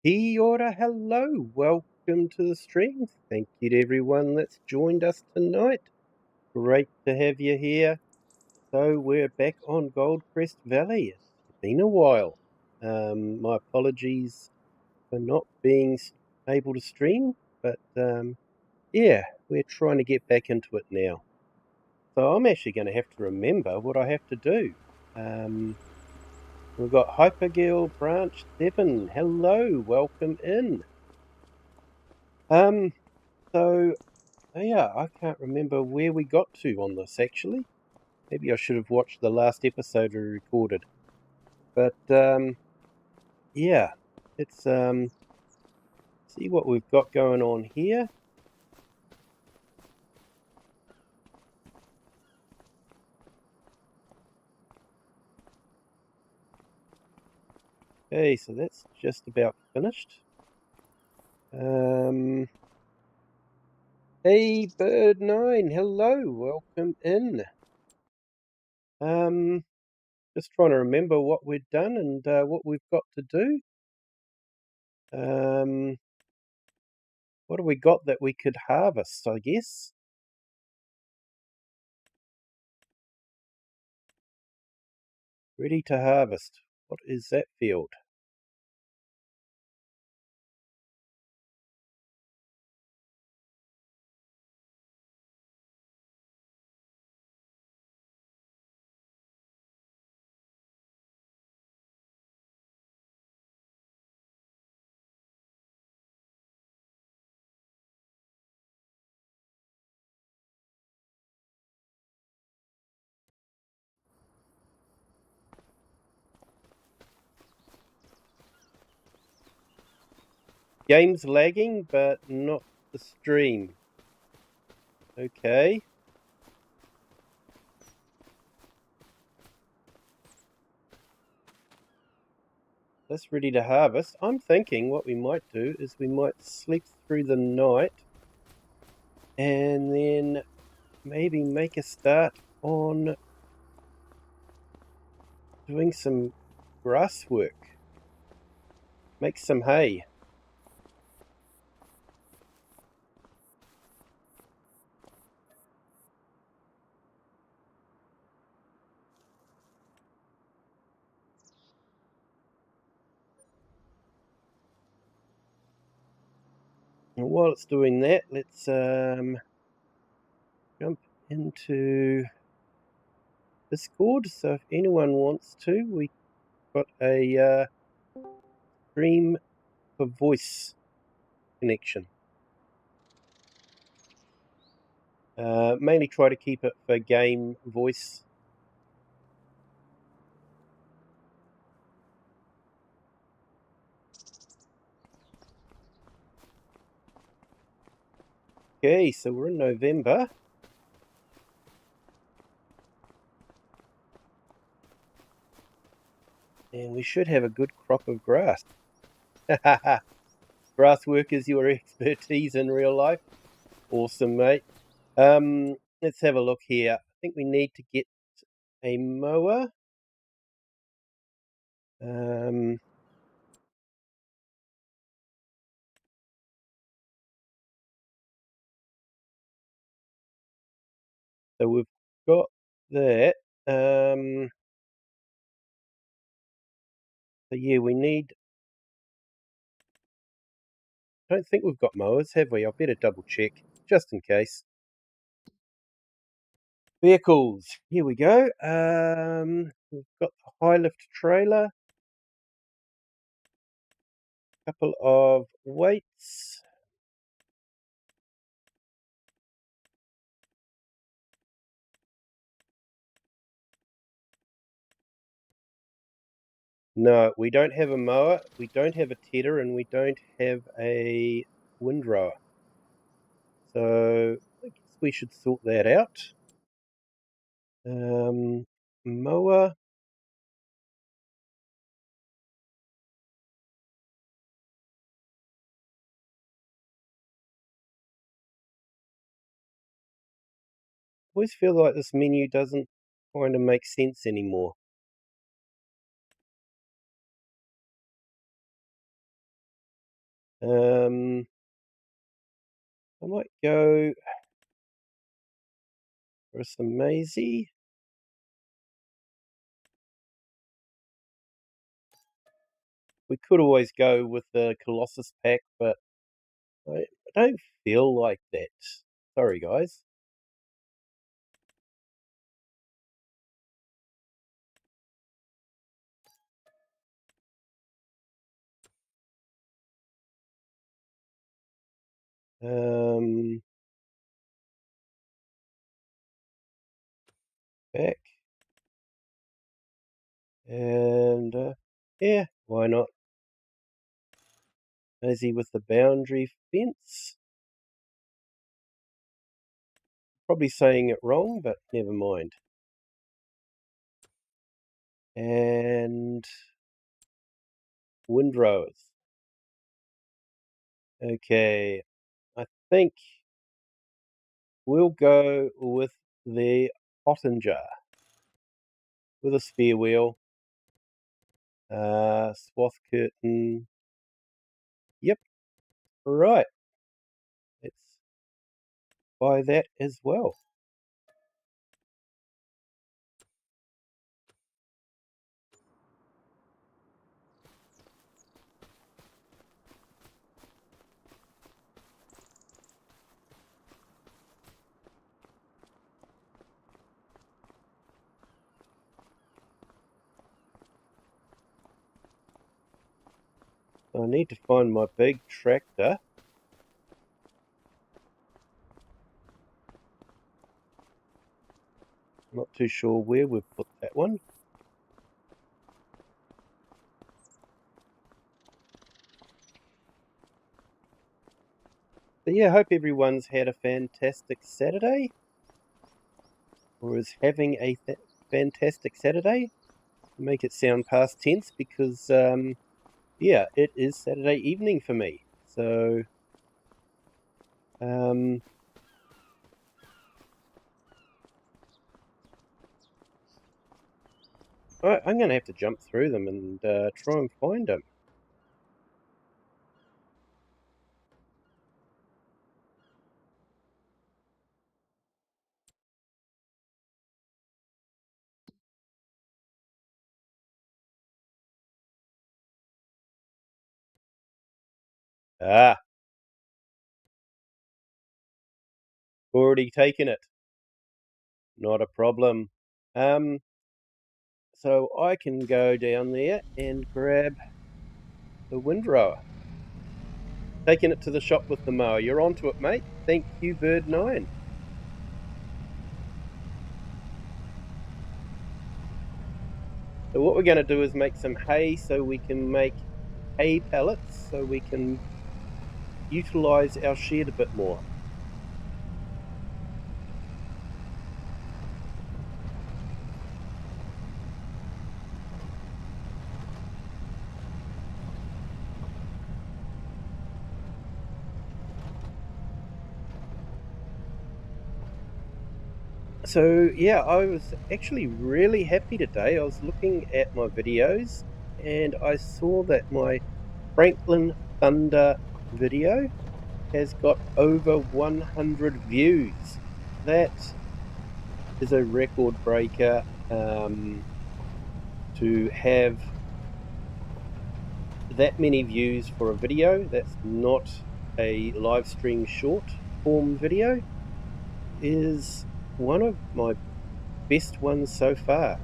Kia ora, hello, welcome to the stream. Thank you to everyone that's joined us tonight. Great to have you here. So we're back on Goldcrest Valley. It's been a while. My apologies for not being able to stream, but yeah, we're trying to get back into it now. So I'm actually going to have to remember what I have to do. We've got Hypergirl Branch 7. Hello, welcome in. So yeah, I can't remember where we got to on this actually. Maybe I should have watched the last episode we recorded. But yeah, let's see what we've got going on here. Okay, so that's just about finished. Hey Bird9, hello, welcome in. Just trying to remember what we've done and what we've got to do. What have we got that we could harvest, I guess? Ready to harvest. What is that field? Game's lagging, but not the stream. Okay. That's ready to harvest. I'm thinking what we might do is we might sleep through the night and then maybe make a start on doing some grass work. Make some hay. And while it's doing that, let's jump into Discord. So if anyone wants to, we've got a stream for voice connection. Mainly try to keep it for game voice. Okay, so we're in November. And we should have a good crop of grass. Grass work is your expertise in real life. Awesome, mate. Let's have a look here. I think we need to get a mower. So we've got that. So yeah, we need. I don't think we've got mowers, have we? I better double check just in case. Vehicles. Here we go. We've got the high lift trailer. Couple of weights. No, we don't have a mower, we don't have a tedder, and we don't have a windrower. So I guess we should sort that out. Mower. I always feel like this menu doesn't kind of make sense anymore. I might go for some Maisie. We could always go with the Colossus pack, but I don't feel like that. Sorry, guys. Back. And, yeah, why not? Maisie with the boundary fence. Probably saying it wrong, but never mind. And windrows. Okay, I think we'll go with the Pottinger with a spare wheel, swath curtain. Yep, right. Let's buy that as well. I need to find my big tractor. Not too sure where we've put that one. But yeah, I hope everyone's had a fantastic Saturday, or is having a fantastic Saturday. Make it sound past tense because, yeah, it is Saturday evening for me. So, I'm going to have to jump through them and try and find them. Ah, already taken it. Not a problem. So I can go down there and grab the windrower. Taking it to the shop with the mower. You're onto it, mate. Thank you, Bird9. So what we're going to do is make some hay so we can make hay pellets so we can utilise our shed a bit more. So yeah, I was actually really happy today. I was looking at my videos and I saw that my Franklin Thunder video has got over 100 views. That is a record breaker to have that many views for a video. That's not a live stream short form video. Is one of my best ones so far.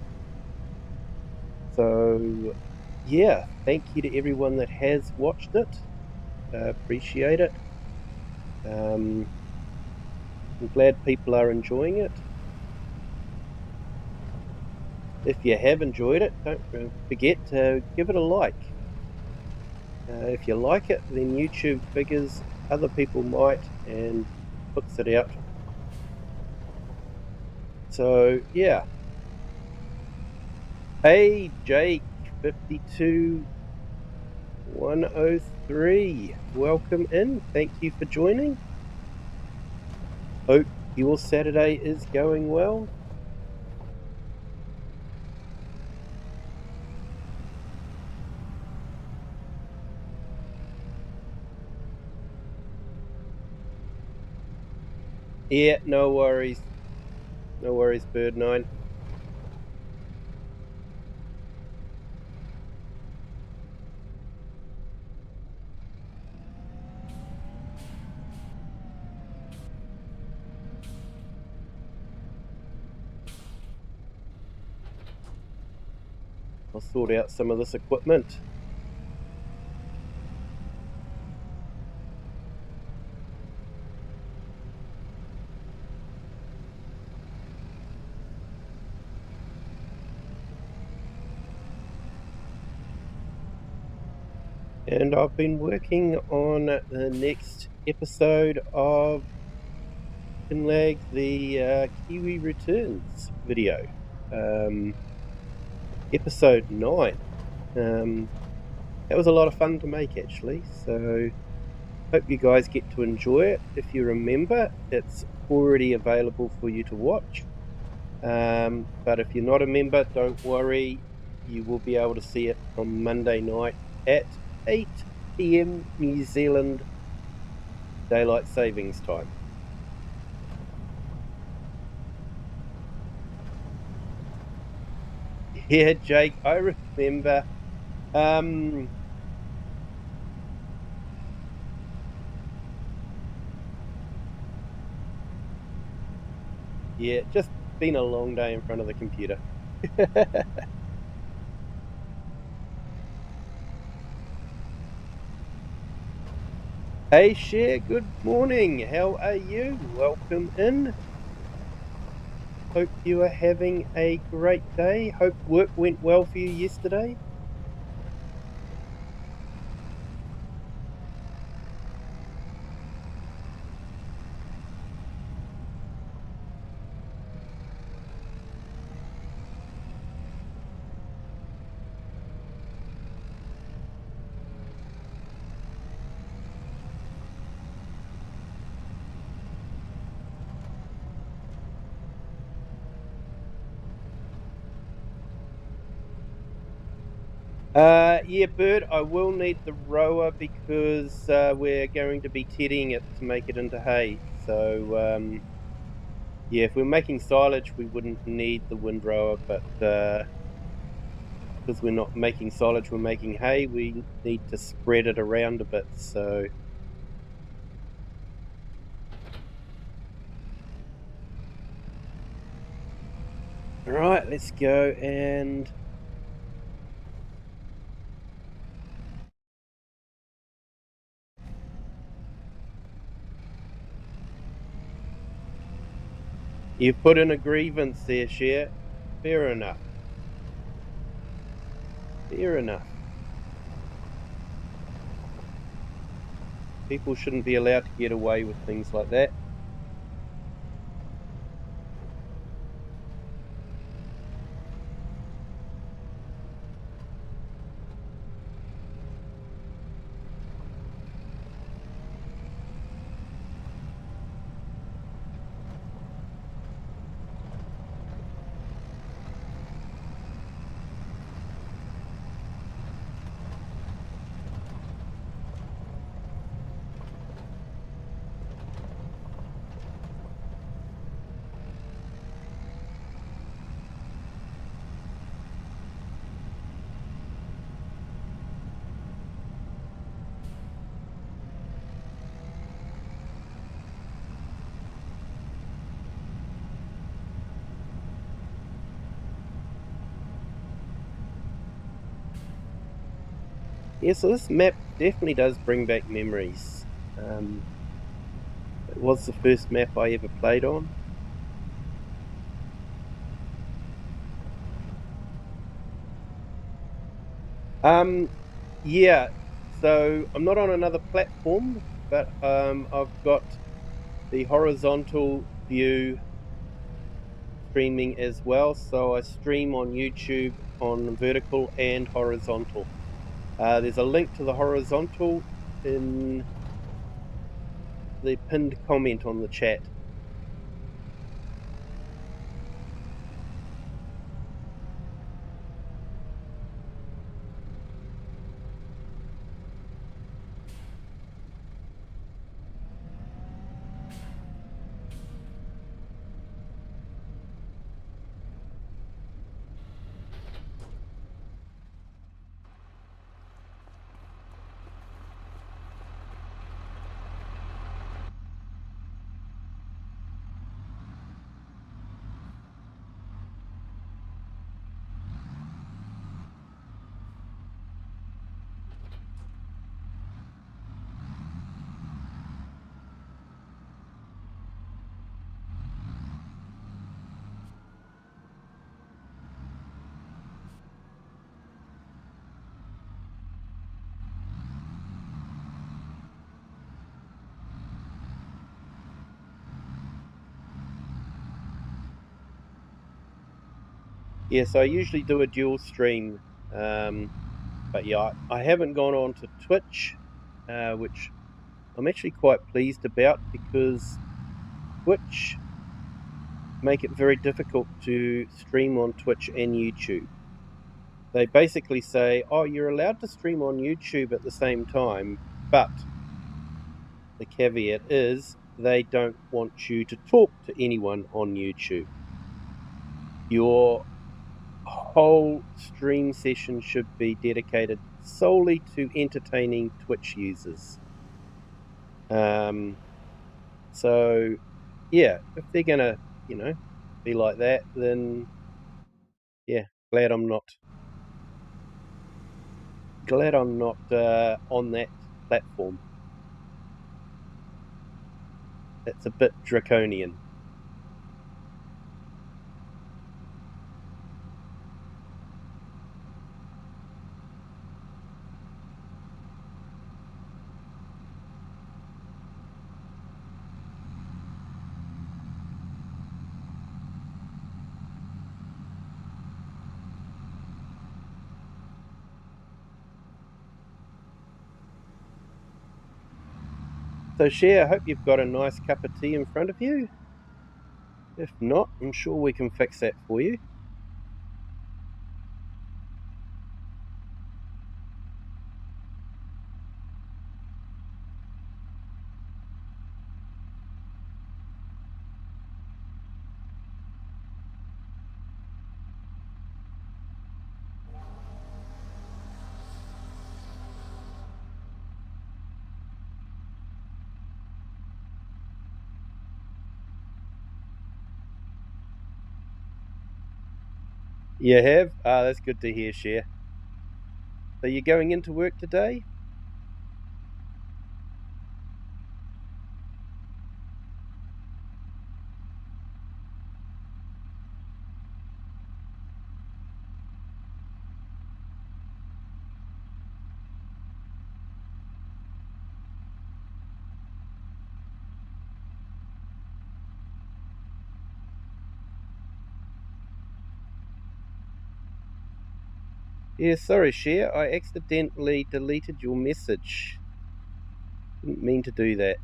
So yeah, thank you to everyone that has watched it. Appreciate it. I'm glad people are enjoying it. If you have enjoyed it, don't forget to give it a like. If you like it, then YouTube figures other people might and puts it out. So yeah. Hey Jake 52103, welcome in. Thank you for joining. Hope your Saturday is going well. Yeah, no worries. No worries, Bird9. I'll sort out some of this equipment. And I've been working on the next episode of Kinlag, the Kiwi Returns video. Episode 9. That was a lot of fun to make, actually, so hope you guys get to enjoy it. If you remember, it's already available for you to watch. But if you're not a member, don't worry. You will be able to see it on Monday night at 8 PM New Zealand Daylight Savings Time. Yeah, Jake, I remember. Yeah, just been a long day in front of the computer. Hey, Cher, good morning. How are you? Welcome in. Hope you are having a great day. Hope work went well for you yesterday. Yeah, Bert, I will need the rower because we're going to be tedding it to make it into hay. So, yeah, if we're making silage, we wouldn't need the windrower, but because we're not making silage, we're making hay, we need to spread it around a bit, so... Alright, let's go and... You've put in a grievance there, Cher. Fair enough. Fair enough. People shouldn't be allowed to get away with things like that. Yeah, so this map definitely does bring back memories. It was the first map I ever played on. Yeah, so I'm not on another platform, but I've got the horizontal view streaming as well. So I stream on YouTube on vertical and horizontal. There's a link to the horizontal in the pinned comment on the chat. Yeah, so I usually do a dual stream, but yeah, I haven't gone on to Twitch, which I'm actually quite pleased about because Twitch make it very difficult to stream on Twitch and YouTube. They basically say, oh, you're allowed to stream on YouTube at the same time, but the caveat is they don't want you to talk to anyone on YouTube. Your whole stream session should be dedicated solely to entertaining Twitch users. So yeah, if they're gonna, be like that, then yeah, glad I'm not on that platform. That's a bit draconian. So Cher, I hope you've got a nice cup of tea in front of you. If not, I'm sure we can fix that for you. You have? Ah, that's good to hear, Cher. So you're going into work today? Yeah, sorry, Cher. I accidentally deleted your message. Didn't mean to do that.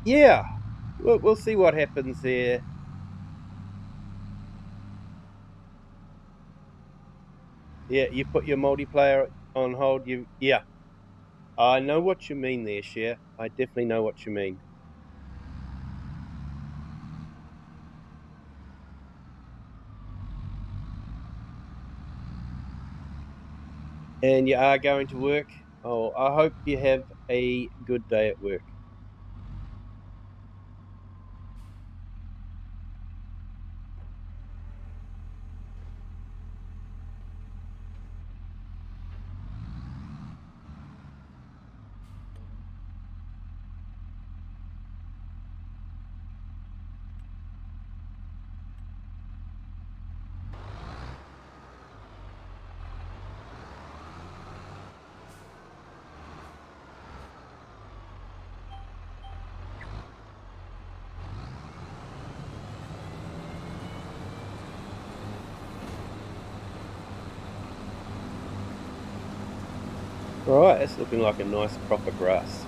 Yeah. We'll see what happens there. Yeah, you put your multiplayer on hold. Yeah. I know what you mean there, Cher. I definitely know what you mean. And you are going to work. Oh, I hope you have a good day at work. All right, that's looking like a nice proper grass.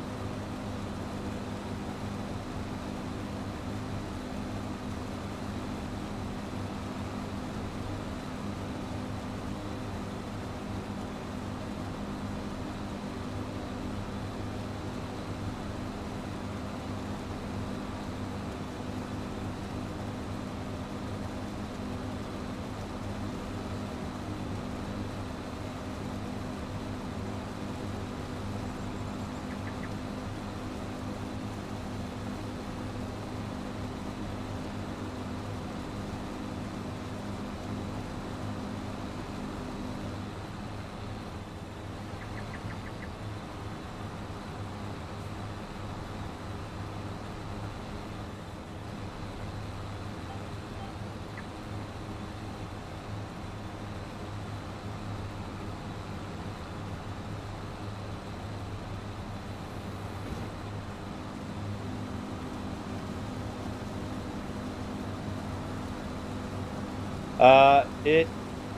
It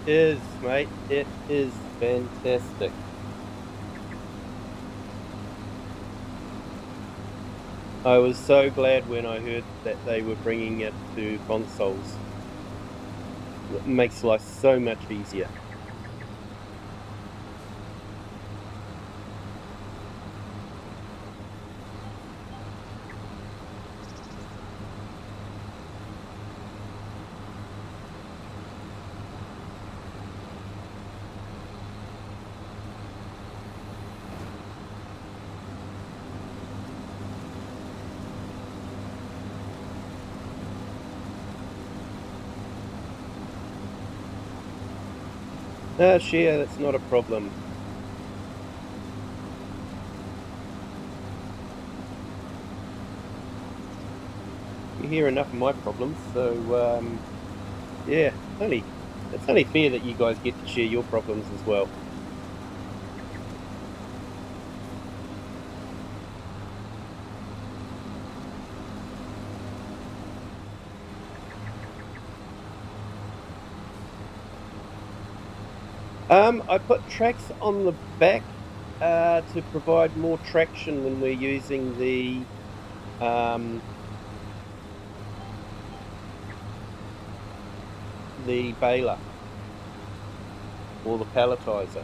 is, mate. It is fantastic. I was so glad when I heard that they were bringing it to consoles. It makes life so much easier. Share, that's not a problem. You hear enough of my problems, so yeah, it's only fair that you guys get to share your problems as well. I put tracks on the back to provide more traction when we're using the baler or the palletizer.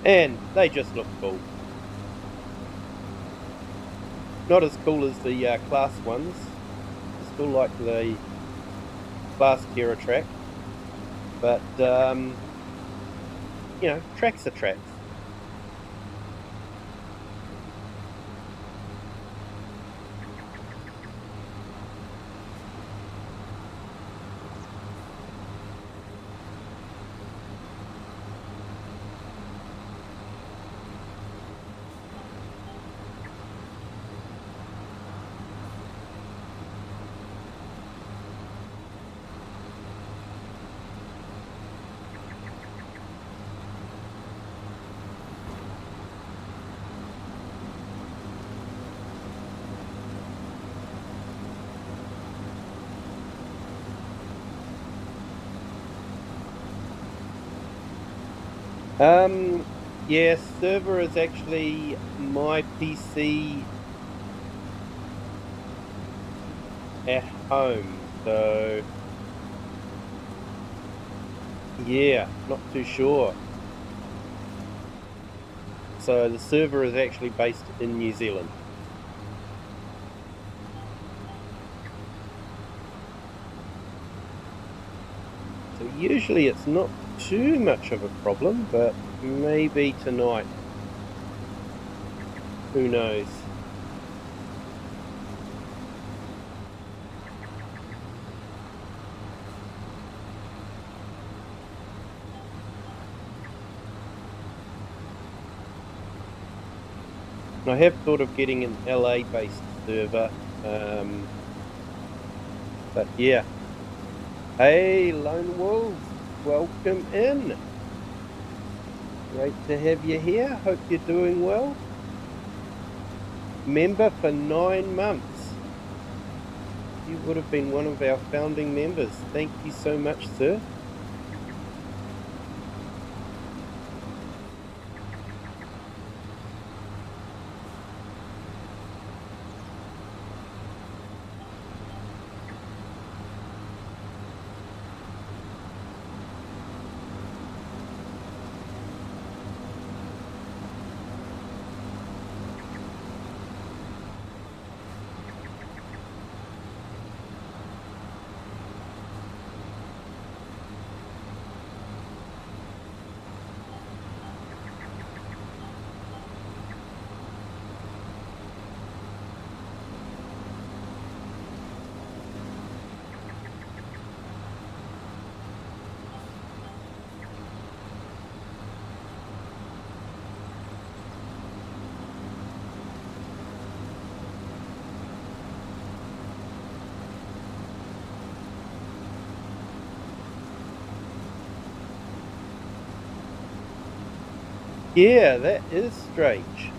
And they just look cool. Not as cool as the Class 1s. I still like the Class Terra track. But, you know, tracks are tracks. Yeah, server is actually my PC at home, so yeah, not too sure. So the server is actually based in New Zealand. So usually it's not too much of a problem, but maybe tonight. Who knows? I have thought of getting an LA-based server, but yeah. Hey, Lone Wolves, welcome in. Great to have you here. Hope you're doing well. Member for 9 months. You would have been one of our founding members. Thank you so much, sir. Yeah, that is strange.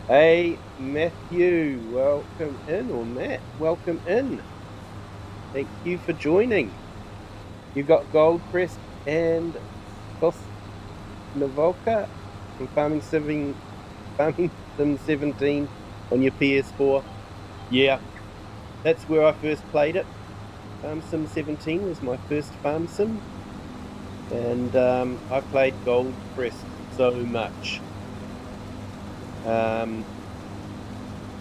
Hey, Matthew, welcome in, or Matt, welcome in. Thank you for joining. You got Goldcrest and Navolka from Farming Sim 17 on your PS4. Yeah, that's where I first played it. Farm Sim 17 was my first farm sim, and I played Goldcrest so much.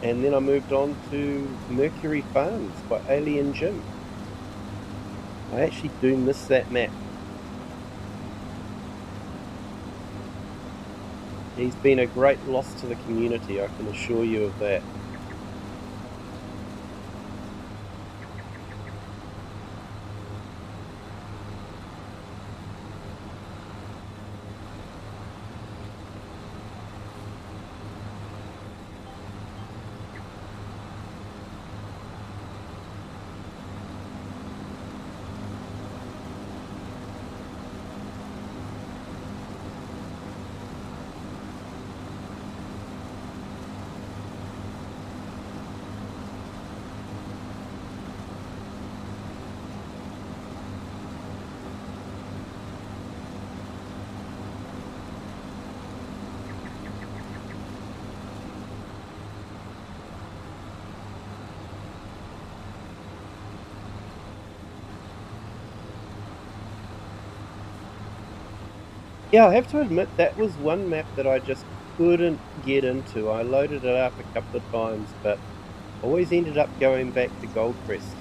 And then I moved on to Mercury Farms by Alien Jim. I actually do miss that map. He's been a great loss to the community, I can assure you of that. Yeah, I have to admit that was one map that I just couldn't get into. I loaded it up a couple of times, but always ended up going back to Goldcrest.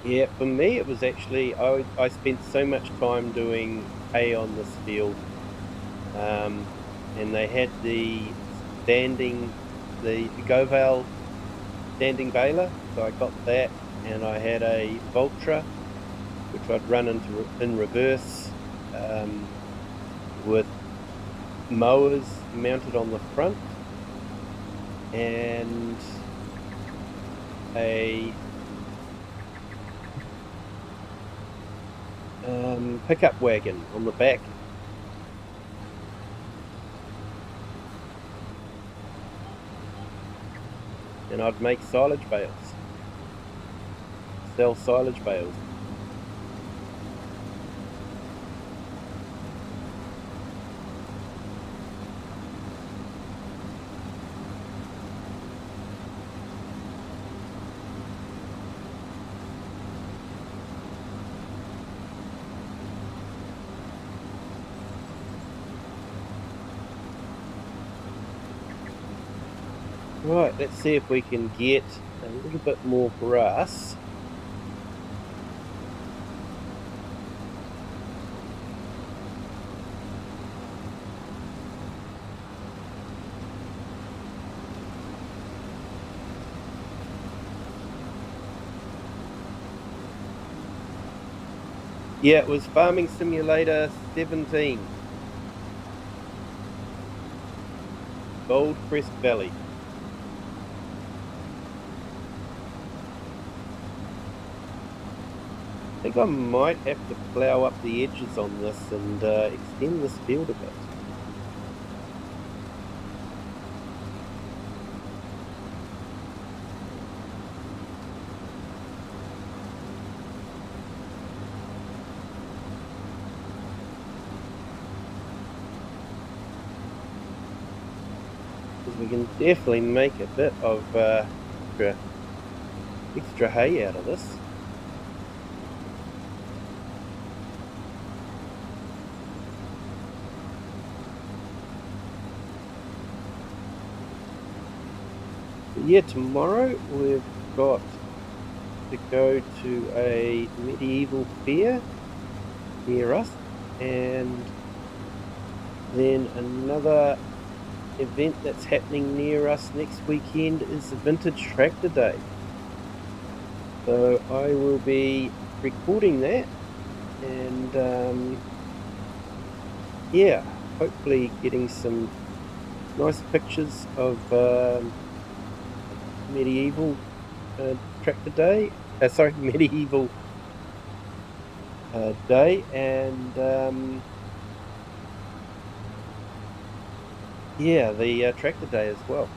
Yeah, for me it was actually I spent so much time doing hay on this field, and they had the Govale standing baler, so I got that, and I had a Voltra which I'd run in reverse, with mowers mounted on the front, and a pickup wagon on the back. And I'd make silage bales, sell silage bales. Right, let's see if we can get a little bit more grass. Yeah, it was Farming Simulator 17. Goldcrest Valley. I think I might have to plough up the edges on this and extend this field a bit. because we can definitely make a bit of extra hay out of this. But yeah, tomorrow we've got to go to a medieval fair near us, and then another event that's happening near us next weekend is the Vintage Tractor Day. So I will be recording that, and yeah, hopefully getting some nice pictures of medieval tractor day. Sorry, medieval day, and yeah, the tractor day as well.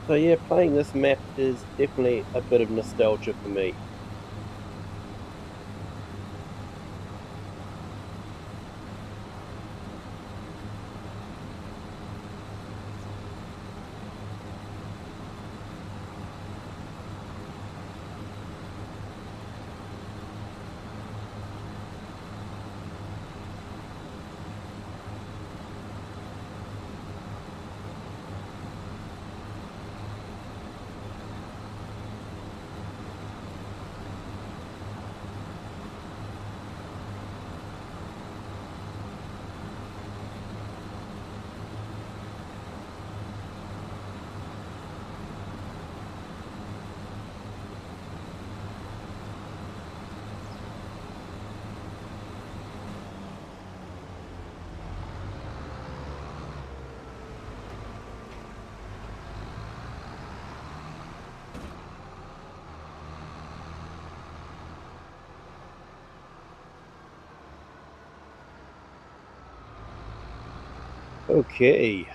So yeah, playing this map is definitely a bit of nostalgia for me. Okay.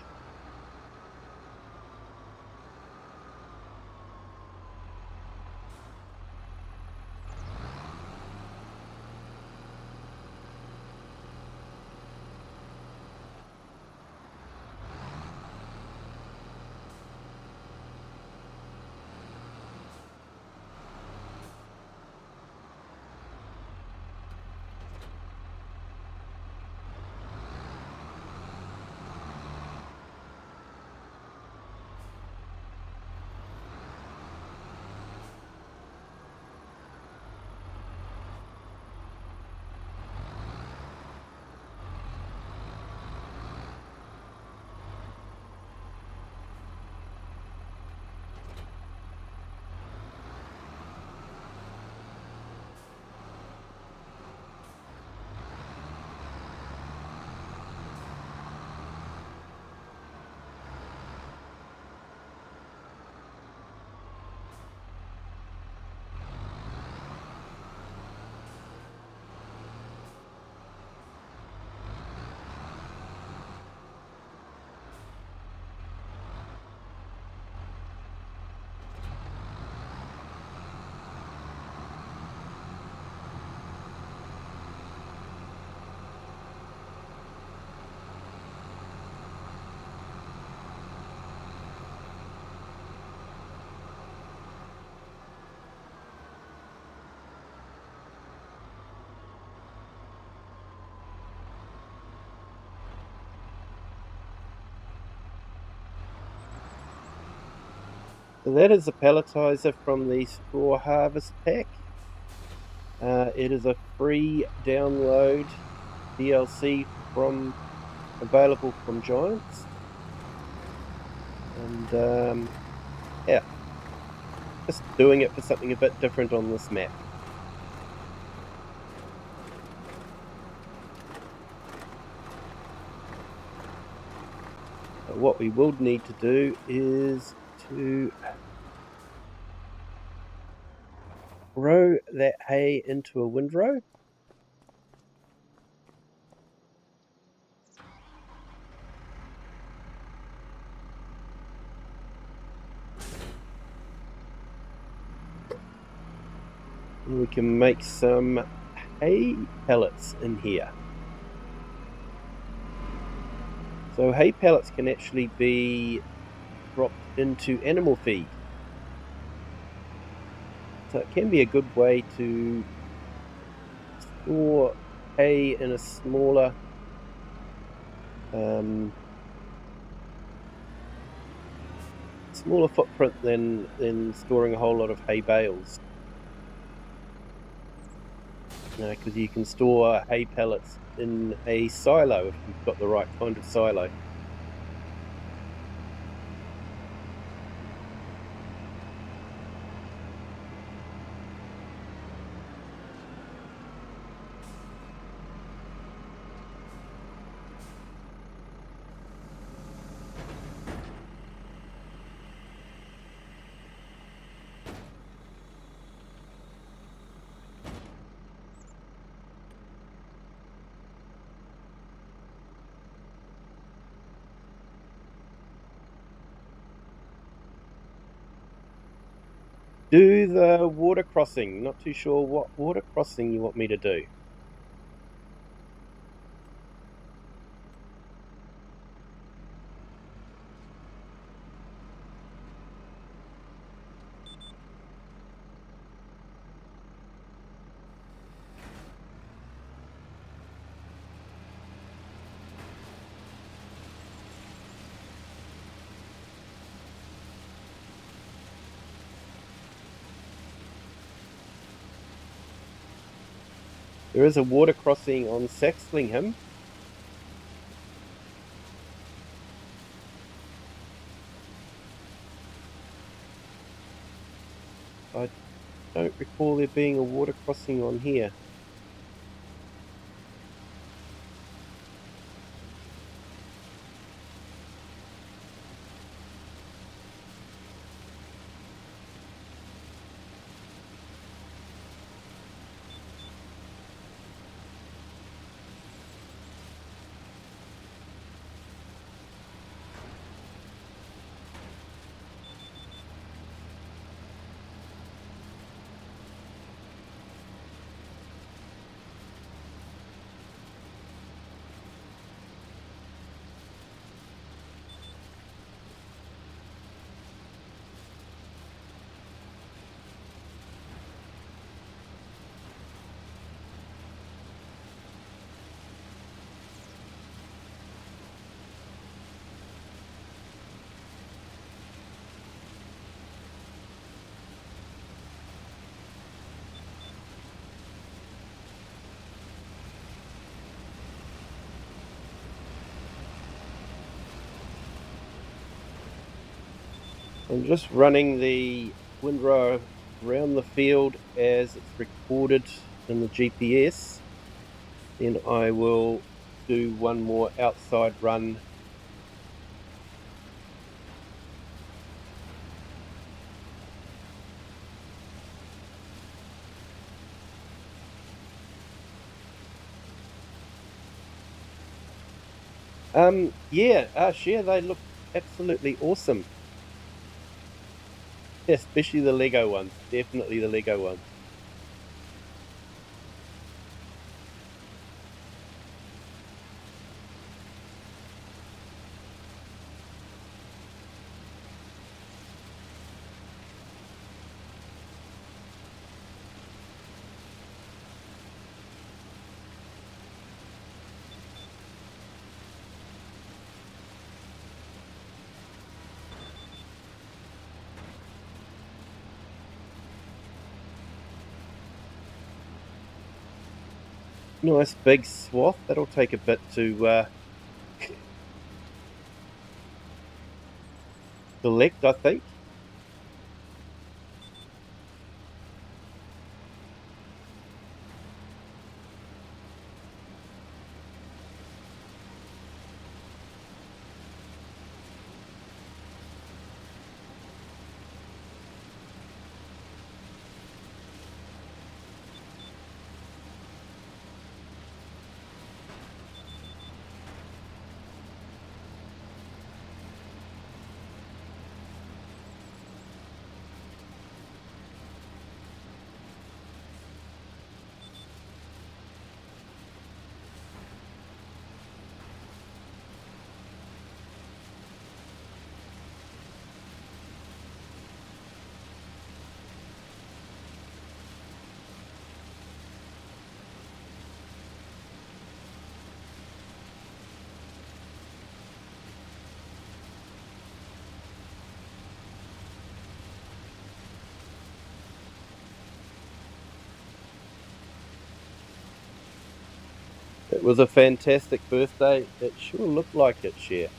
So that is a palletizer from the Straw Harvest Pack. It is a free download DLC from available from Giants, and yeah, just doing it for something a bit different on this map. But what we will need to do is to row that hay into a windrow. And we can make some hay pellets in here. So hay pellets can actually be dropped into animal feed. So it can be a good way to store hay in a smaller footprint than storing a whole lot of hay bales. Because you can store hay pellets in a silo if you've got the right kind of silo. Do the water crossing. Not too sure what water crossing you want me to do. There is a water crossing on Saxlingham. I don't recall there being a water crossing on here. I'm just running the windrow around the field as it's recorded in the GPS. Then I will do one more outside run. They look absolutely awesome. Especially the Lego ones. Definitely the Lego ones. Nice big swath. That'll take a bit to select, I think. It was a fantastic birthday. It sure looked like it, Cher.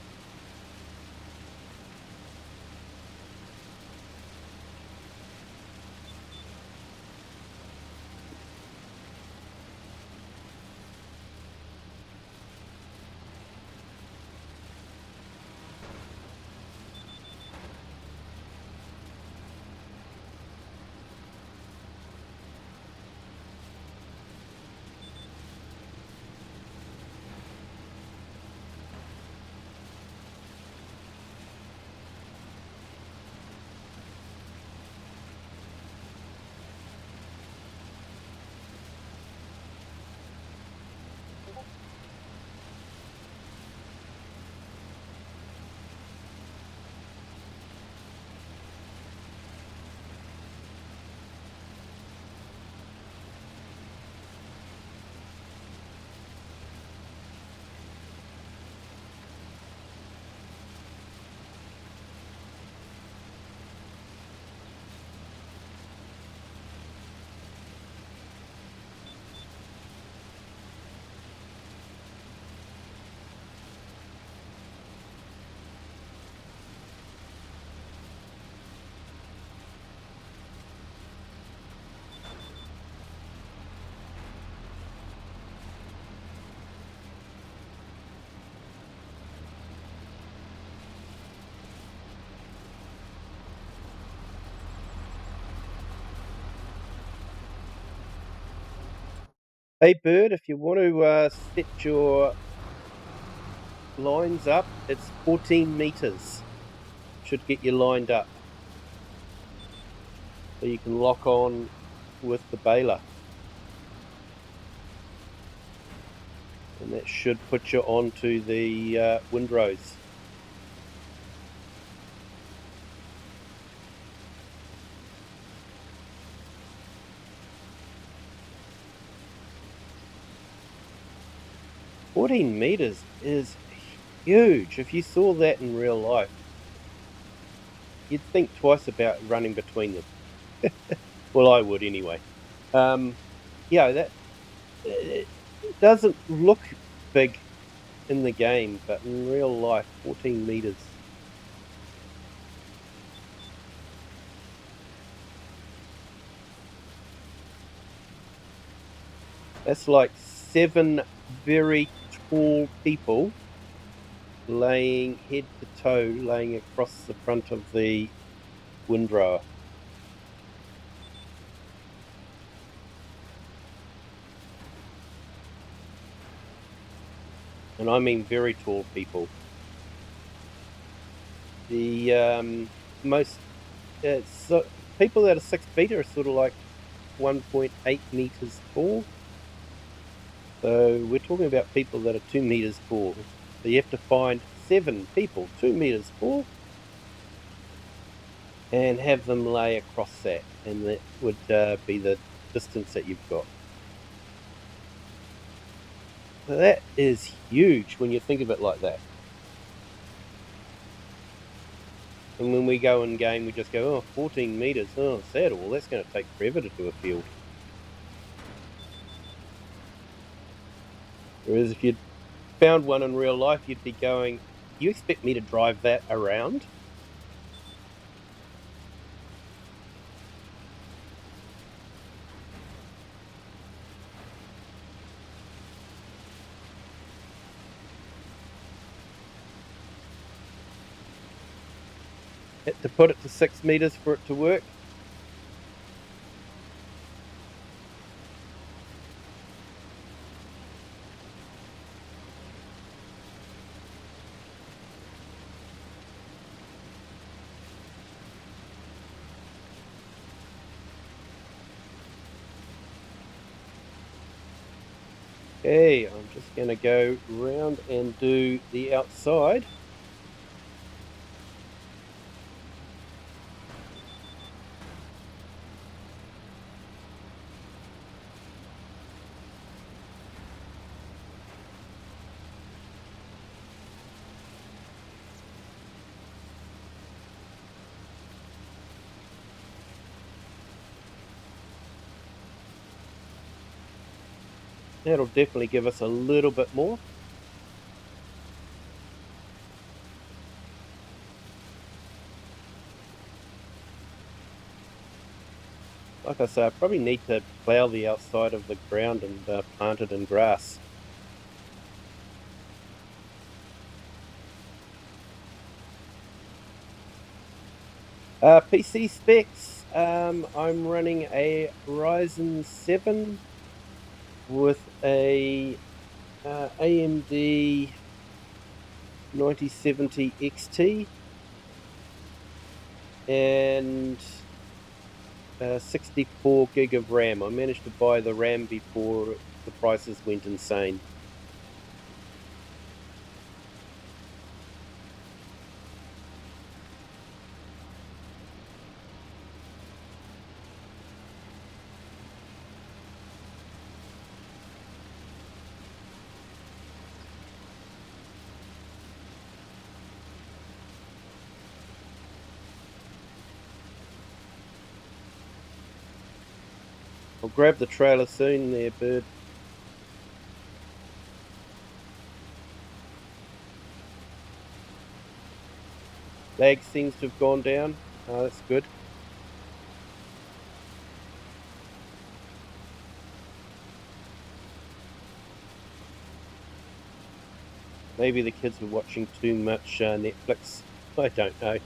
Hey, Bird, if you want to set your lines up, it's 14 meters. Should get you lined up. So you can lock on with the baler. And that should put you onto the windrows. "14 meters is huge. If you saw that in real life, you'd think twice about running between them." Well, I would anyway. That it doesn't look big in the game, but in real life, 14 meters. That's like 7 very tall people laying head to toe, laying across the front of the windrower. And I mean very tall people. The most people that are 6 feet are sort of like 1.8 meters tall. So we're talking about people that are 2 meters tall. So you have to find 7 people 2 meters tall and have them lay across that, and that would be the distance that you've got. So that is huge when you think of it like that. And when we go in game, we just go, 14 meters, is that all? That's going to take forever to do a field. Whereas if you'd found one in real life, you'd be going, "You expect me to drive that around?" Had to put it to 6 meters for it to work. Okay, I'm just going to go round and do the outside. That'll definitely give us a little bit more. Like I say, I probably need to plough the outside of the ground and plant it in grass. PC specs, I'm running a Ryzen 7 with a AMD 9070 XT and 64 gig of RAM. I managed to buy the RAM before the prices went insane. I'll grab the trailer soon there, bird. Lag seems to have gone down. Oh, that's good. Maybe the kids were watching too much Netflix. I don't know.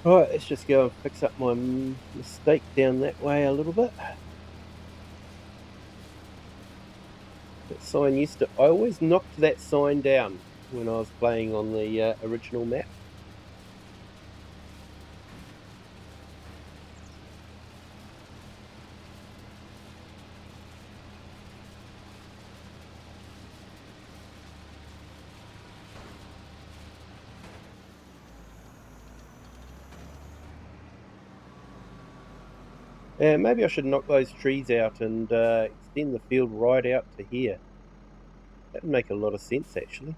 Alright, let's just go and fix up my mistake down that way a little bit. That sign used to... I always knocked that sign down when I was playing on the original map. Maybe I should knock those trees out and extend the field right out to here. That would make a lot of sense, actually.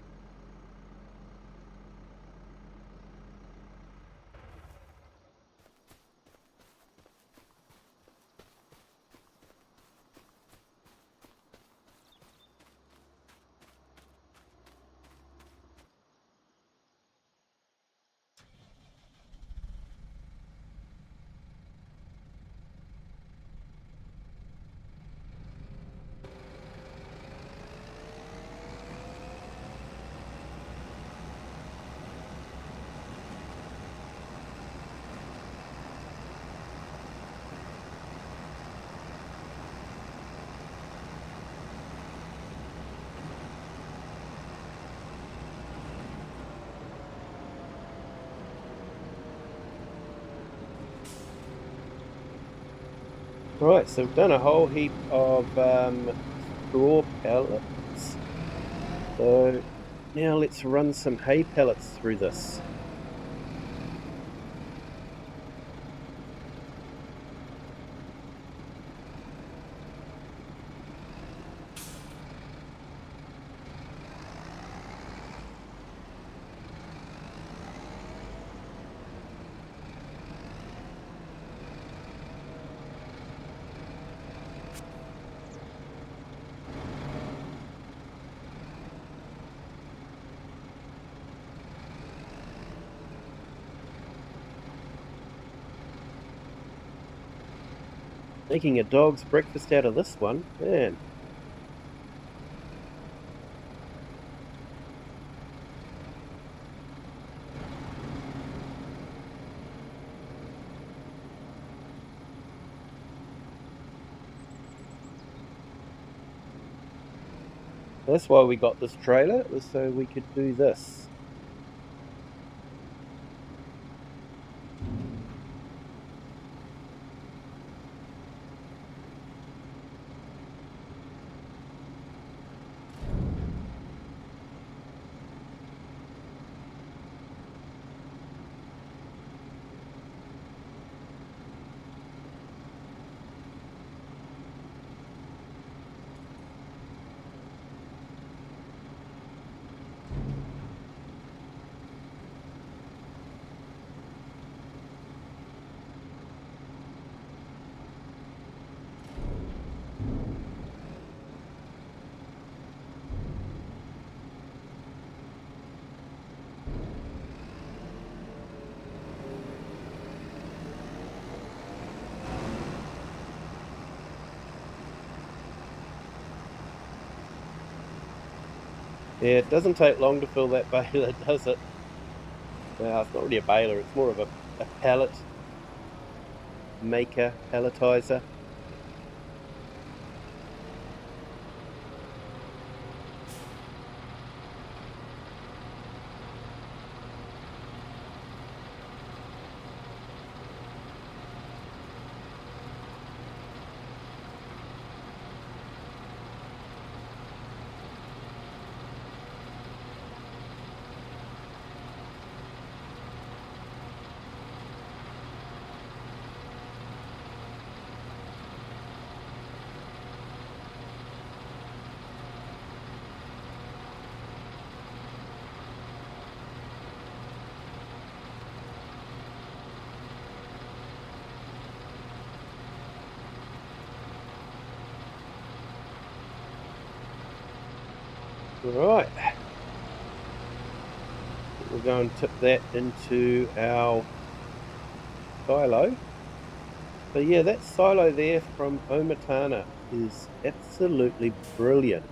Right, so we've done a whole heap of straw pellets. So now let's run some hay pellets through this. Making a dog's breakfast out of this one, man. That's why we got this trailer, was so we could do this. Yeah, it doesn't take long to fill that baler, does it? Well, it's not really a baler, it's more of a pallet maker, palletizer. Right, we'll go and tip that into our silo. So yeah, that silo there from Omatana is absolutely brilliant.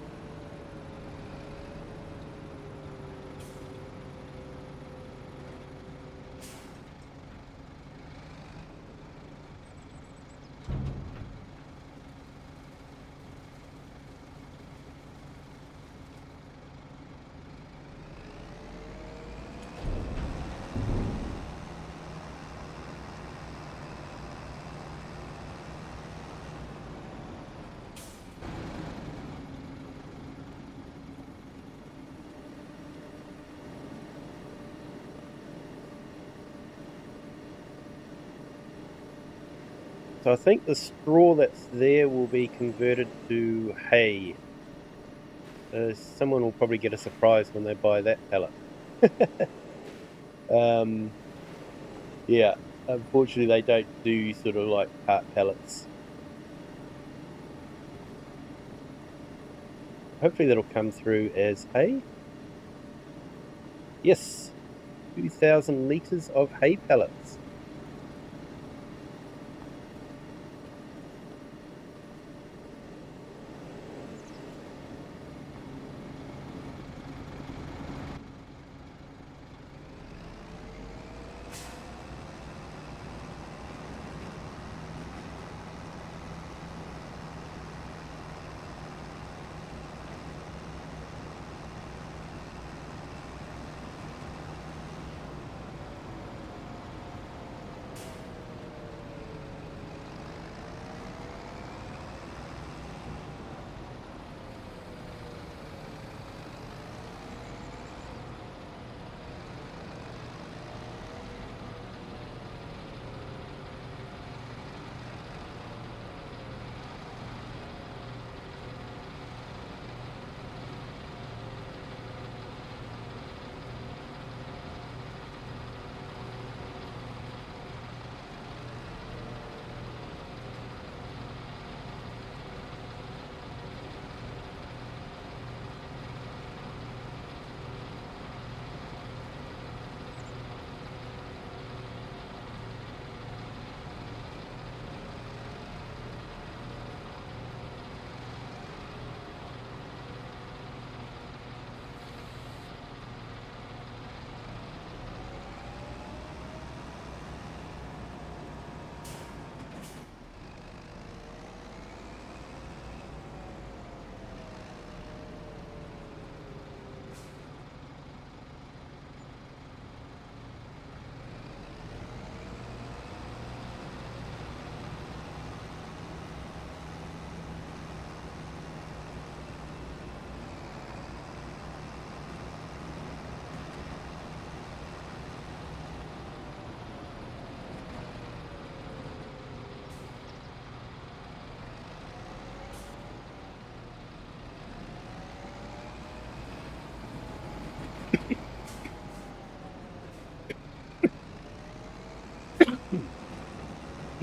So I think the straw that's there will be converted to hay. Someone will probably get a surprise when they buy that pallet. Yeah, unfortunately they don't do sort of like part pallets. Hopefully that'll come through as hay. Yes, 2,000 litres of hay pellets.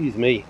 Excuse me.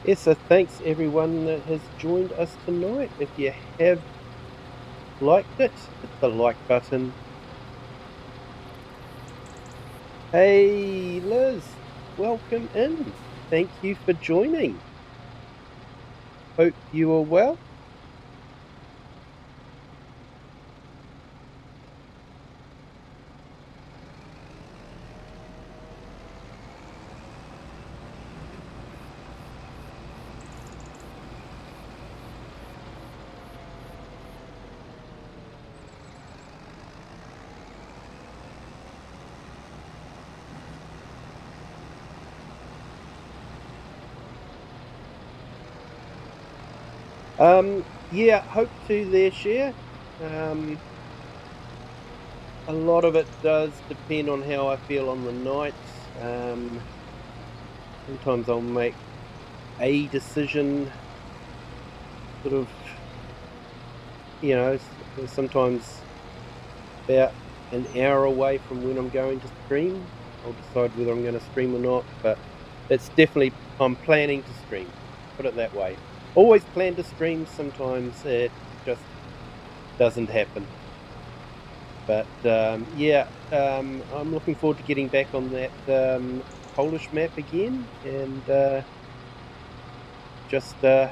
Yes, so thanks everyone that has joined us tonight. If you have liked it, hit the like button. Hey Liz, welcome in. Thank you for joining. Hope you are well. Yeah, hope to there share. A lot of it does depend on how I feel on the night. Sometimes I'll make a decision sort of, sometimes about an hour away from when I'm going to stream. I'll decide whether I'm going to stream or not, but it's definitely, I'm planning to stream, put it that way. Always plan to stream, sometimes it just doesn't happen. But yeah, I'm looking forward to getting back on that Polish map again, and just do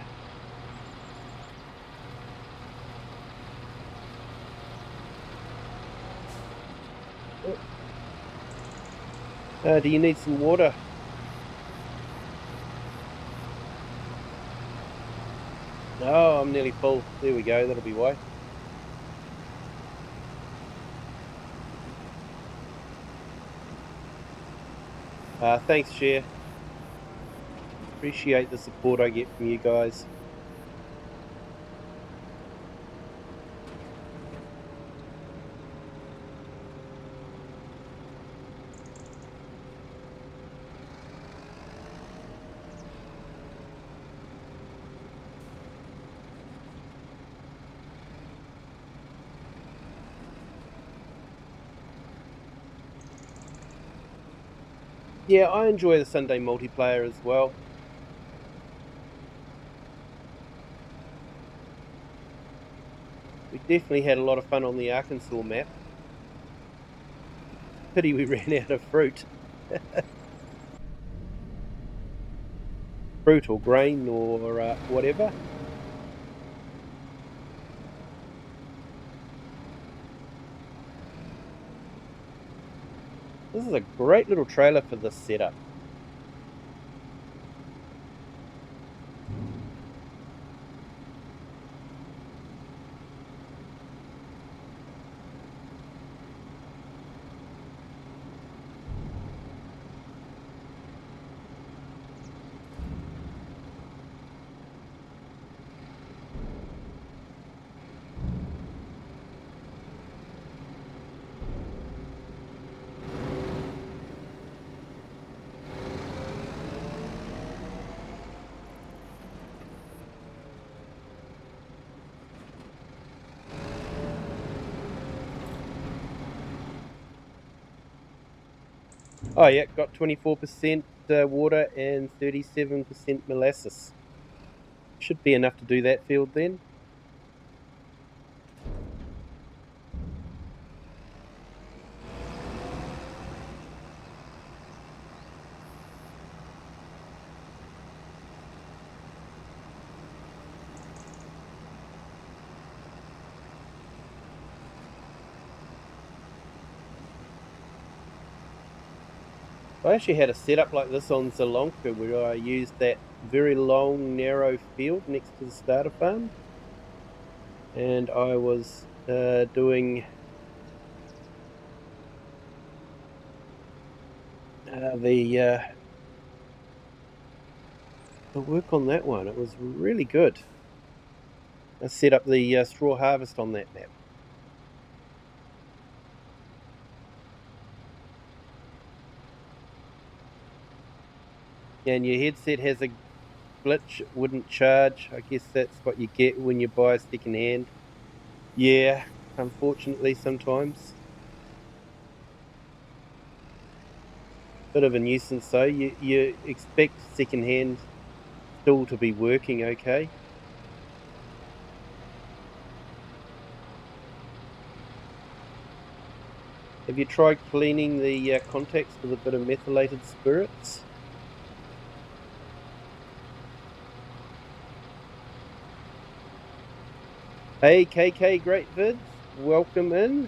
you need some water? Oh, I'm nearly full. There we go, that'll be why. Thanks, Share. Appreciate the support I get from you guys. Yeah, I enjoy the Sunday multiplayer as well. We definitely had a lot of fun on the Arkansas map. Pity we ran out of fruit. Fruit or grain or whatever. This is a great little trailer for this setup. Oh yeah, got 24% water and 37% molasses. Should be enough to do that field then. I actually had a setup like this on Zelonka where I used that very long, narrow field next to the starter farm. and I was doing the work on that one. It was really good. I set up the straw harvest on that map. And your headset has a glitch, it wouldn't charge. I guess that's what you get when you buy a second hand. Yeah, unfortunately sometimes. Bit of a nuisance though. You expect second hand still to be working okay. Have you tried cleaning the contacts with a bit of methylated spirits? Hey KK, great vids, welcome in.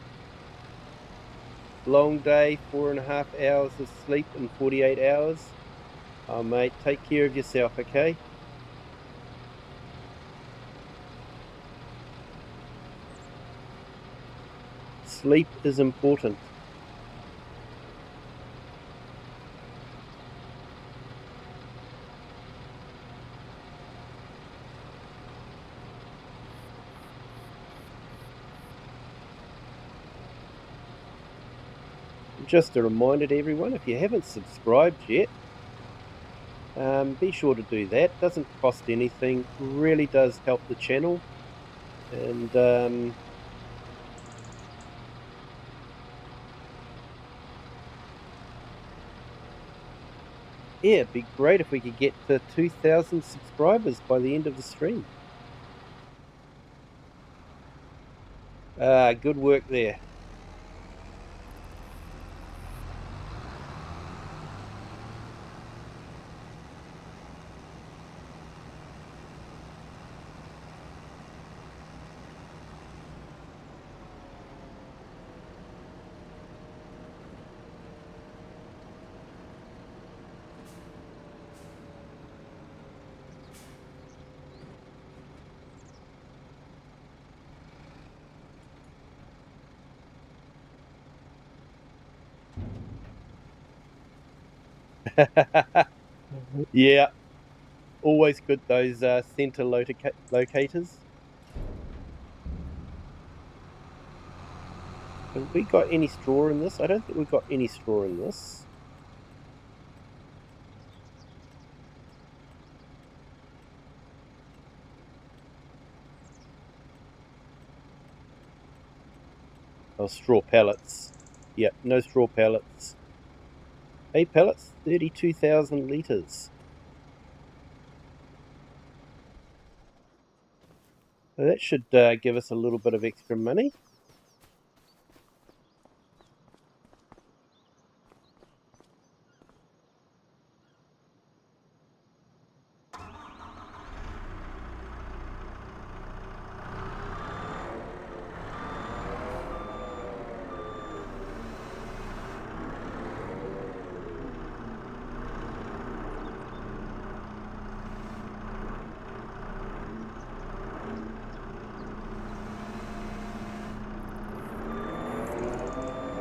Long day, 4.5 hours of sleep in 48 hours. Oh mate, take care of yourself, okay? Sleep is important. Just a reminder to everyone, if you haven't subscribed yet, be sure to do that. Doesn't cost anything, really does help the channel. And yeah, it'd be great if we could get to 2,000 subscribers by the end of the stream. Good work there. Yeah, always good, those center locators. Have we got any straw in this? I don't think we've got any straw in this. Oh, straw pellets. Yep, no straw pellets. Hay pellets, 32,000 litres. So that should give us a little bit of extra money.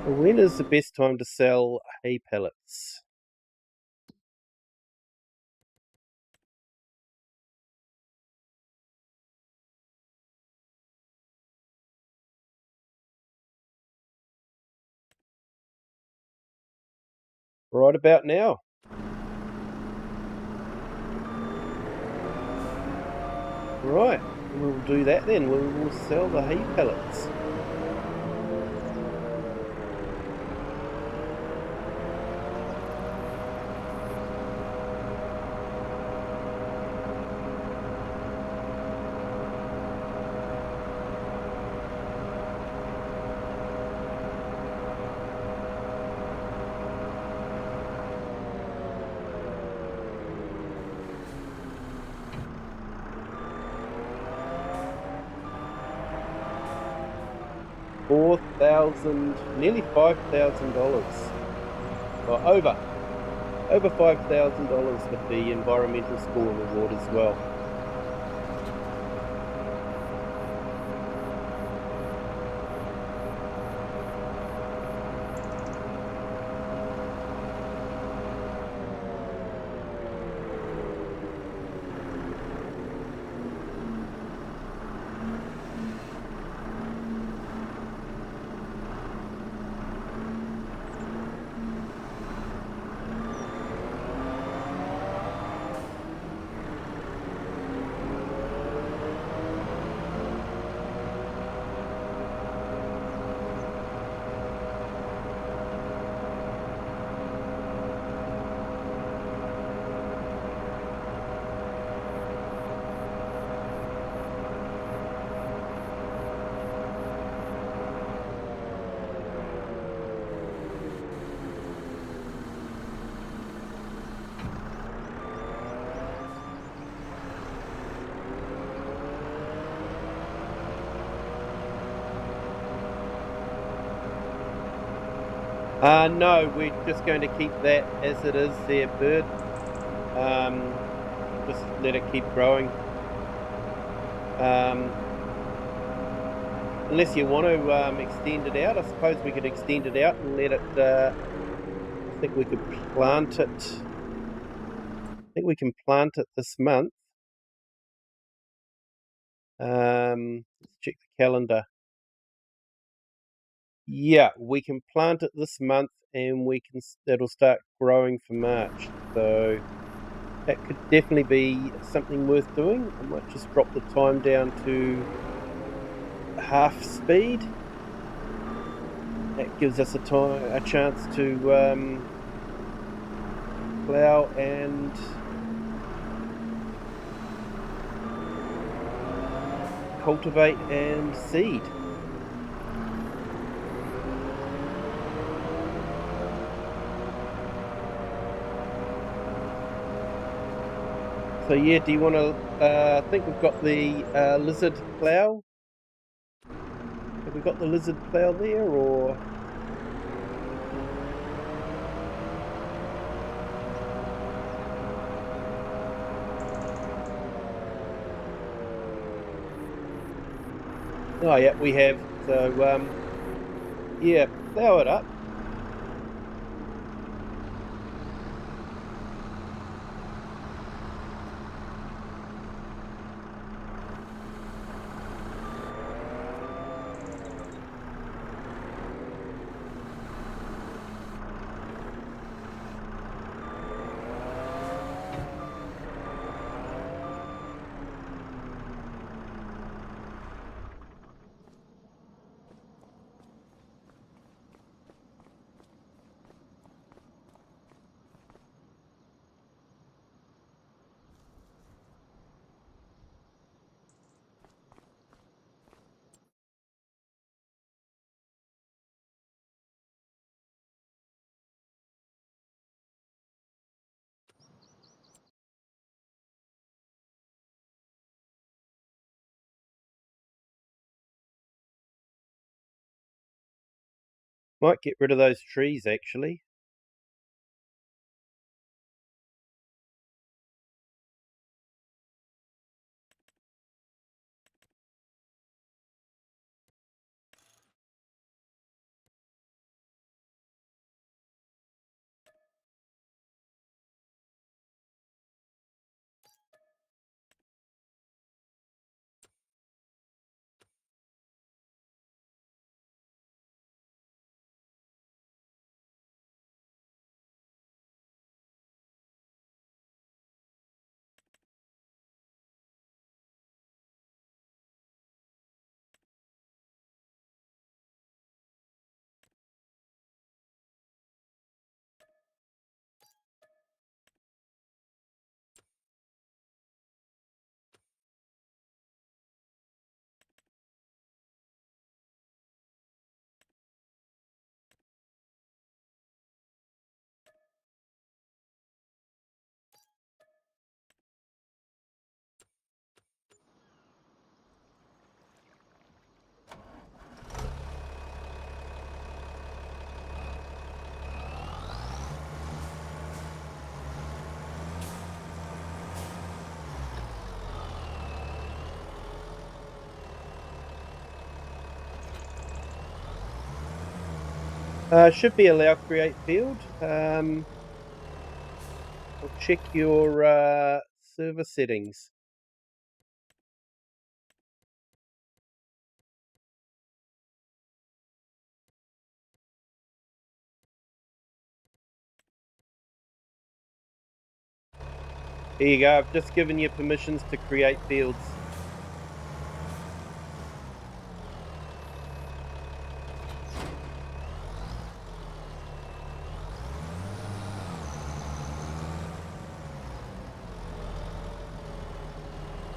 When is the best time to sell hay pellets? Right about now. Right, we'll do that then. We'll sell the hay pellets. $4,000, nearly $5,000. Or over $5,000 with the environmental score reward as well. No, we're just going to keep that as it is there, bird. Just let it keep growing. Unless you want to extend it out, I suppose we could extend it out and let it. I think we could plant it. I think we can plant it this month. Let's check the calendar. Yeah, we can plant it this month, and it'll start growing for March. So that could definitely be something worth doing. I might just drop the time down to half speed. That gives us a chance to plough and cultivate and seed. So yeah, do you want to? I think we've got the lizard plough. Have we got the lizard plough there, or? Oh yeah, we have. So yeah, plough it up. Might get rid of those trees actually. Should be allow create field. I'll check your server settings. Here you go. I've just given you permissions to create fields.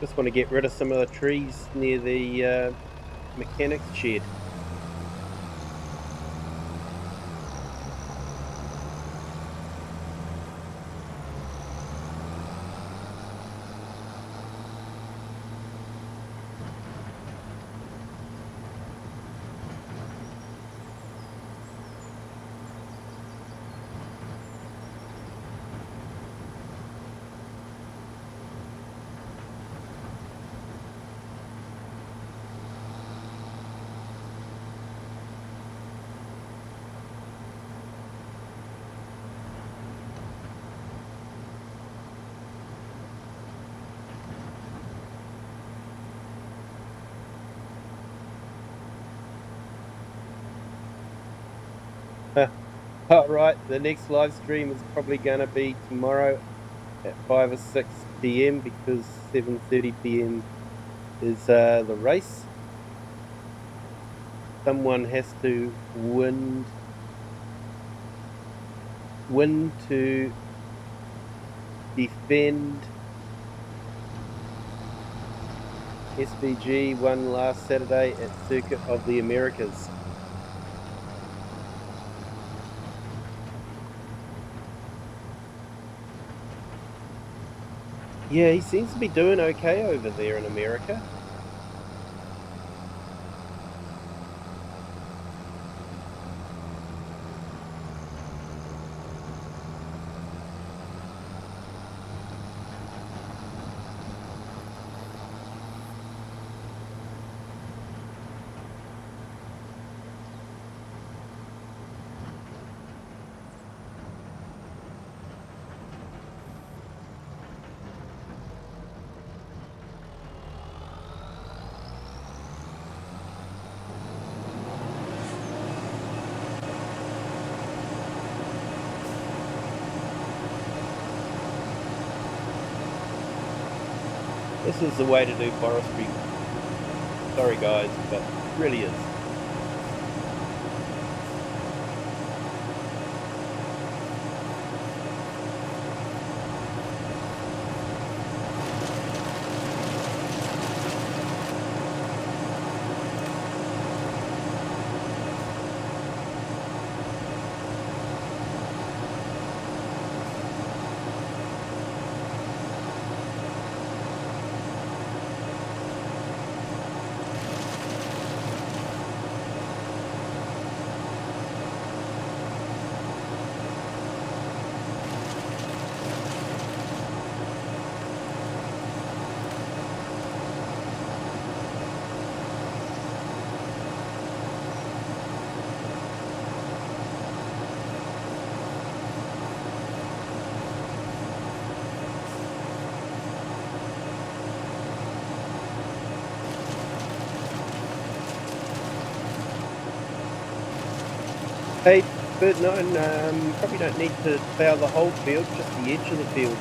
Just want to get rid of some of the trees near the mechanics shed. Alright, the next live stream is probably gonna be tomorrow at 5 or 6 PM because 7:30 PM is the race. Someone has to win to defend. SVG won last Saturday at Circuit of the Americas. Yeah, he seems to be doing okay over there in America. This is the way to do forestry. Sorry guys, but it really is. Hey, Bird9, probably don't need to plough the whole field, just the edge of the field.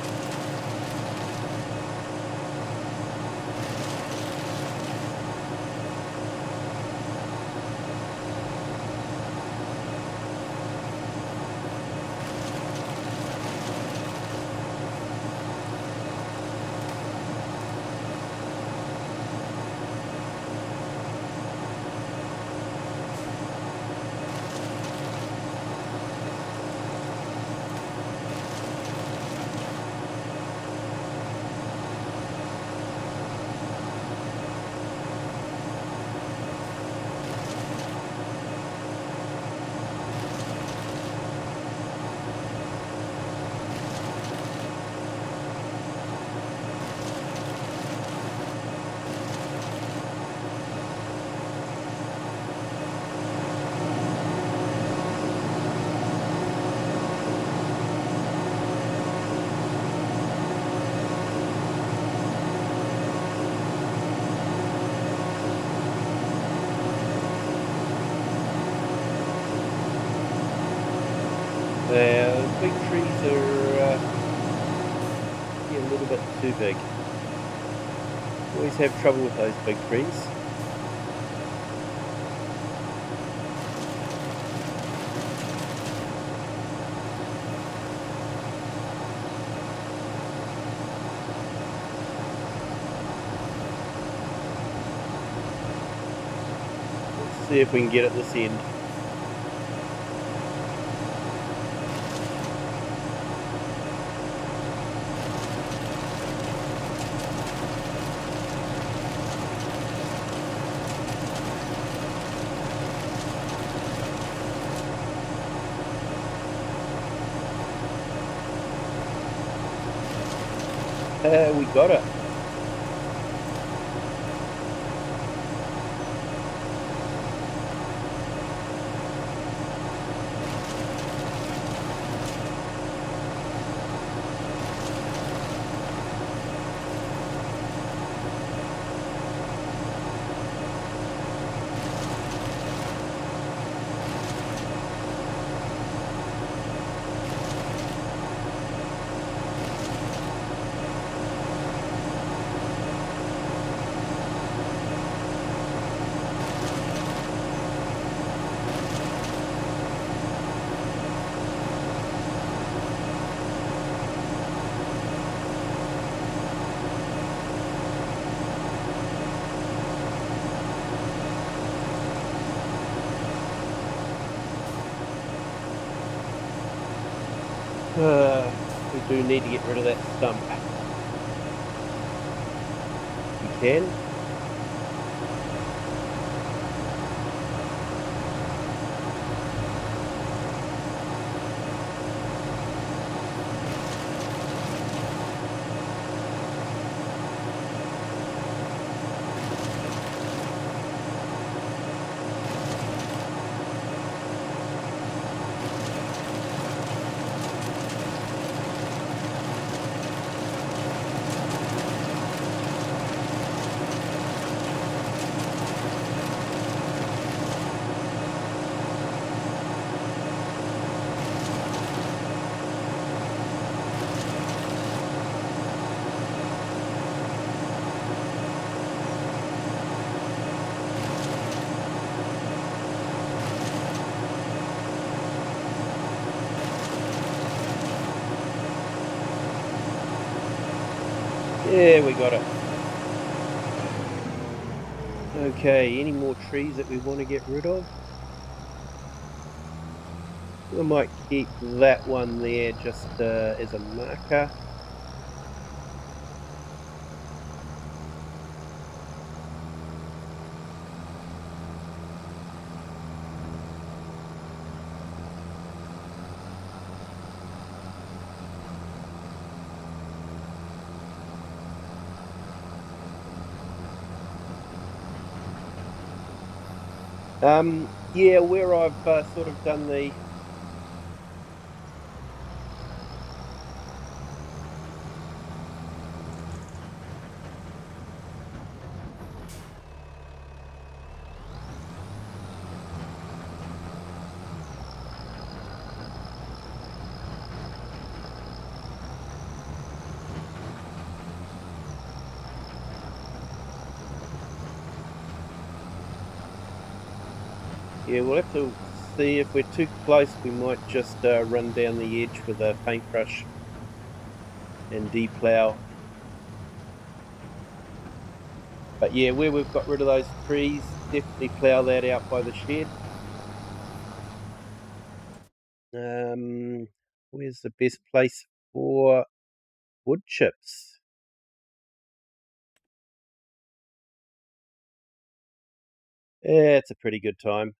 The big trees are a little bit too big. Always have trouble with those big trees. Let's see if we can get at this end. We got it. We do need to get rid of that stump. We can. Yeah, we got it. Okay, any more trees that we want to get rid of? We might keep that one there just as a marker. Yeah, where I've sort of done the yeah, we'll have to see if we're too close. We might just run down the edge with a paintbrush and de-plough. But yeah, where we've got rid of those trees, definitely plough that out by the shed. Where's the best place for wood chips? Yeah, it's a pretty good time.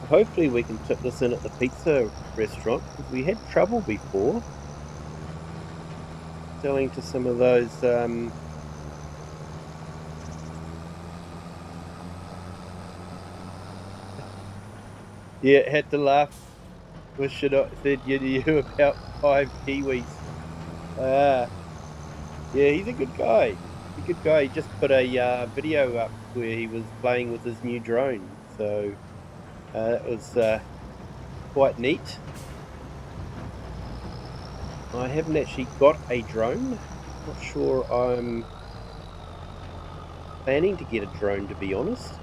Hopefully we can tip this in at the pizza restaurant, because we had trouble before selling to some of those yeah, had to laugh. Wish it said you knew about 5 Kiwis. Ah, yeah, he's a good guy. He's a good guy. He just put a video up where he was playing with his new drone, so it was quite neat. I haven't actually got a drone. Not sure I'm planning to get a drone, to be honest.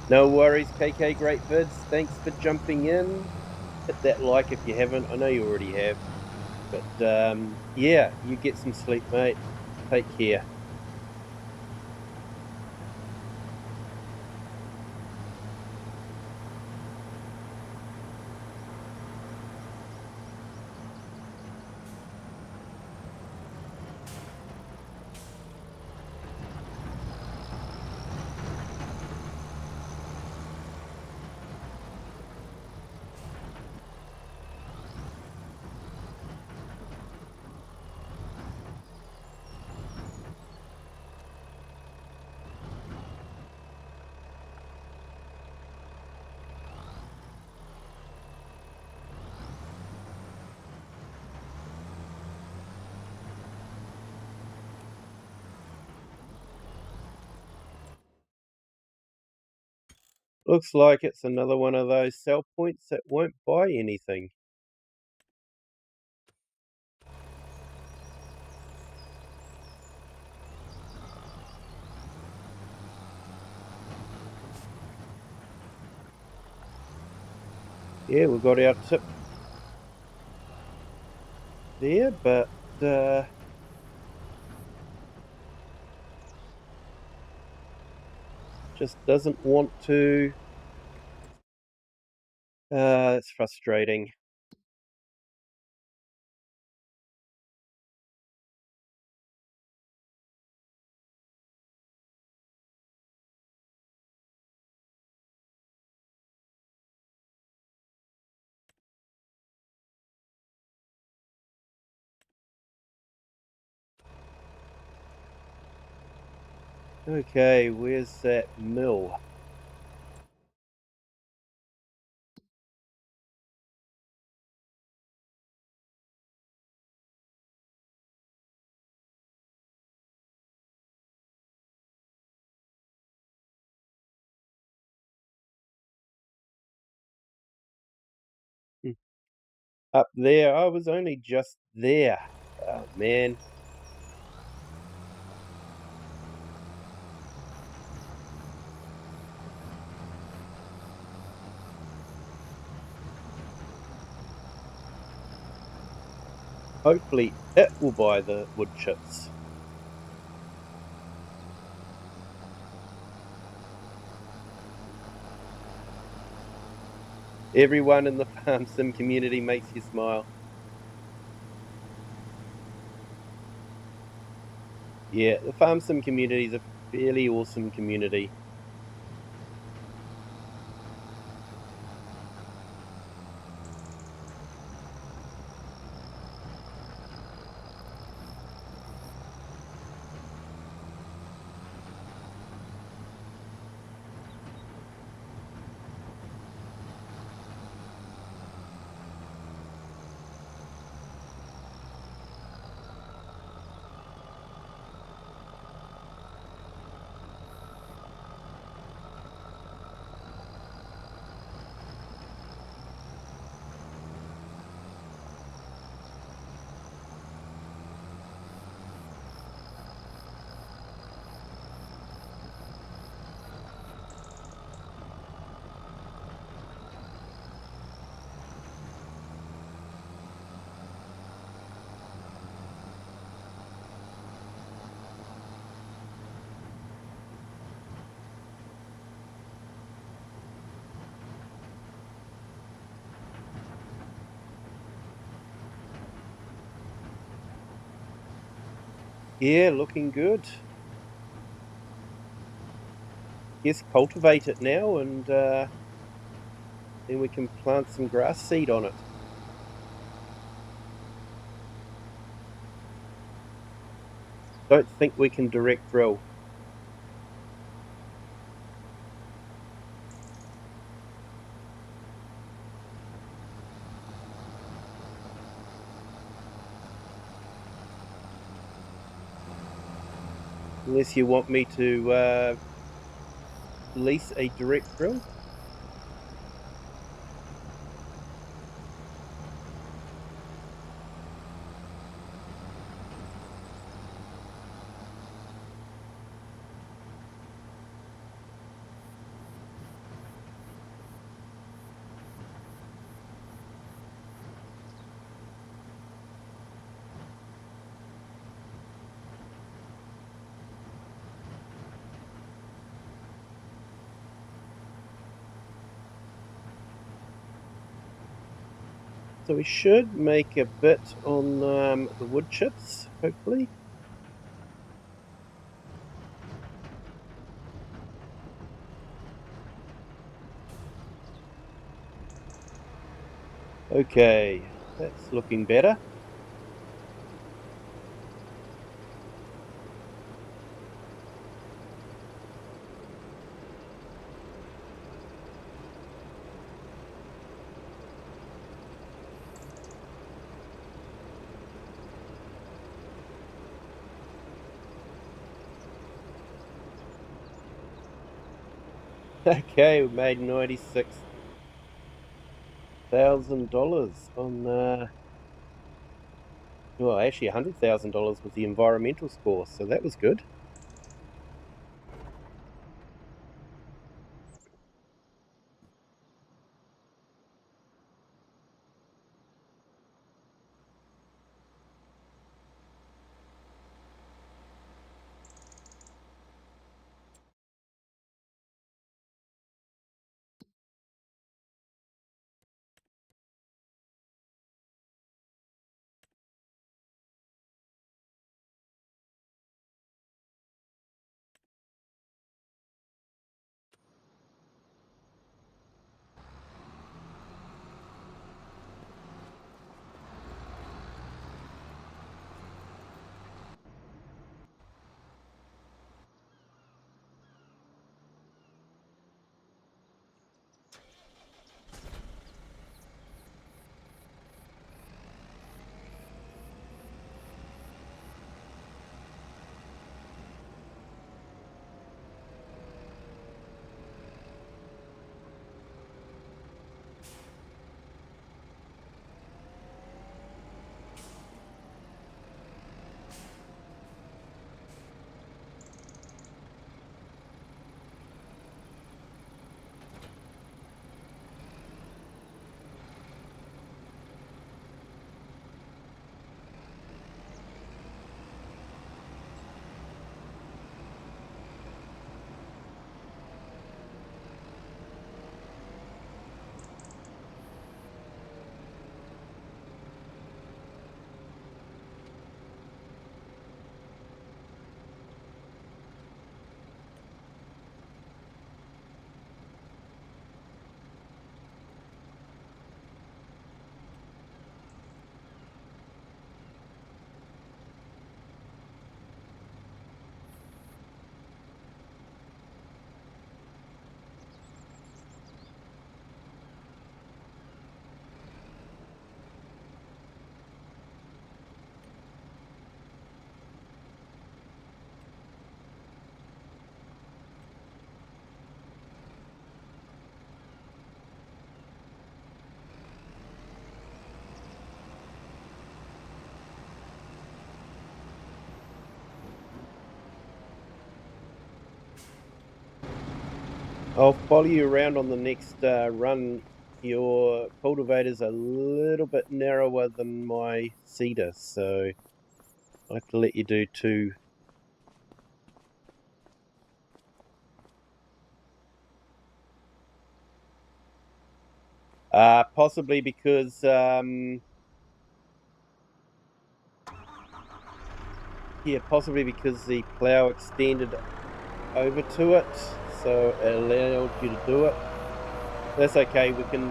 No worries, KK. Great vids. Thanks for jumping in. Hit that like if you haven't. I know you already have. But yeah, you get some sleep, mate. Take care. Looks like it's another one of those sell points that won't buy anything. Yeah, we've got our tip there, but just doesn't want to. It's frustrating. Okay, where's that mill? Hmm, Up there. I was only just there. Oh, man. Hopefully it will buy the wood chips. Everyone in the farm sim community makes you smile. Yeah, the farm sim community is a fairly awesome community. Yeah, looking good. Yes, cultivate it now and then we can plant some grass seed on it. Don't think we can direct drill. Unless you want me to lease a direct drill. So we should make a bit on the wood chips, hopefully. Okay, that's looking better. Okay, we made $96,000 on well, actually $100,000 was the environmental score, so that was good. I'll follow you around on the next run. Your cultivator's a little bit narrower than my seeder, so I have to let you do two. Possibly because possibly because the plough extended over to it, so it allowed you to do it. That's okay. We can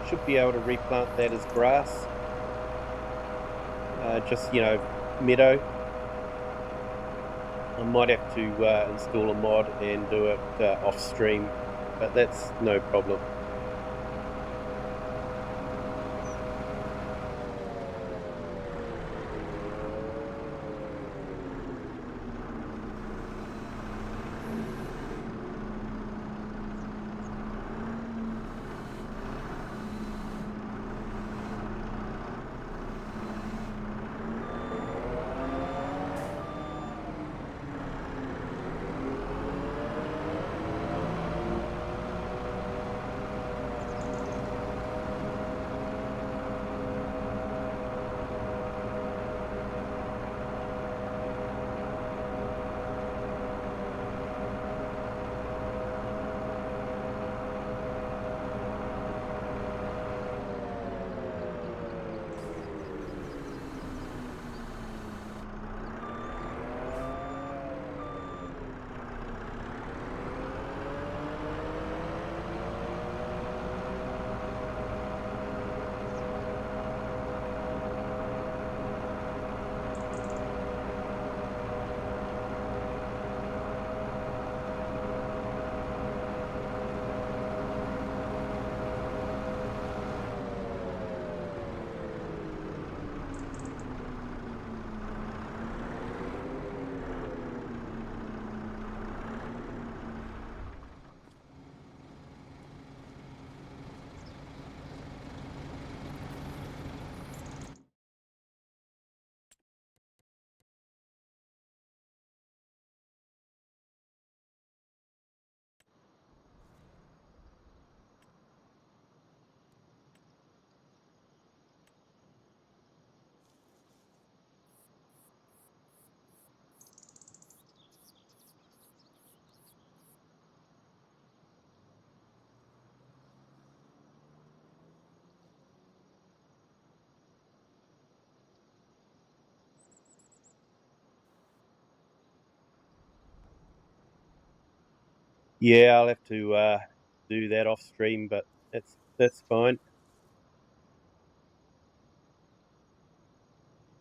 should be able to replant that as grass, just meadow. I might have to install a mod and do it off stream, but that's no problem. Yeah, I'll have to do that off stream, but that's fine.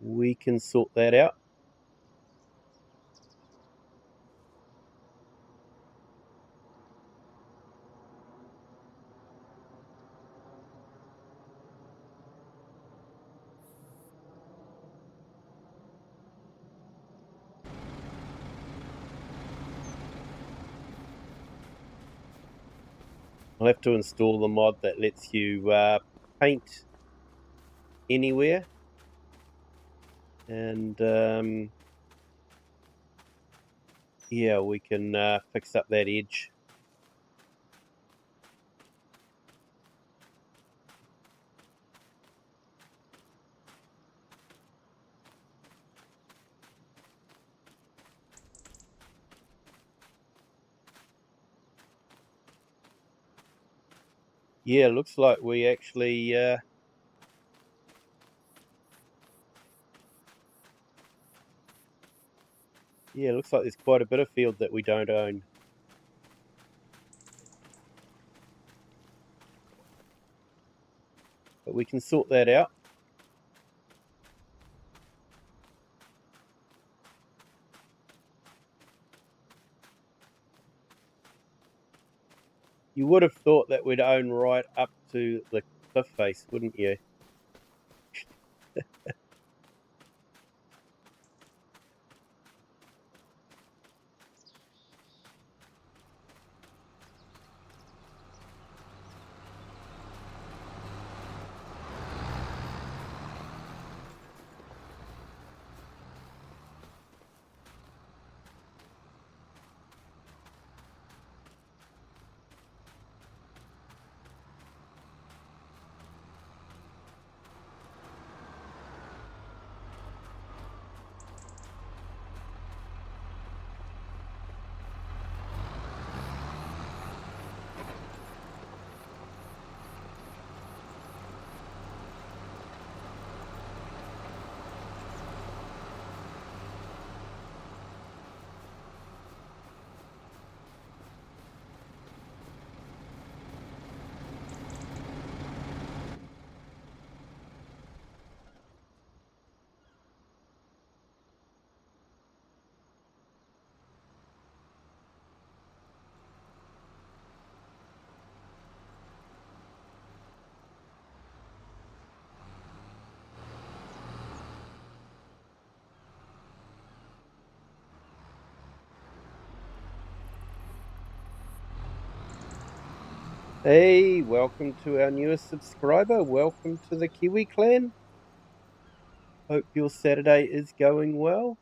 We can sort that out. I'll have to install the mod that lets you paint anywhere, and yeah, we can fix up that edge. Yeah, looks like we actually yeah, looks like there's quite a bit of field that we don't own. But we can sort that out. You would have thought that we'd own right up to the cliff face, wouldn't you? Hey, welcome to our newest subscriber. Welcome to the Kiwi clan. Hope your Saturday is going well.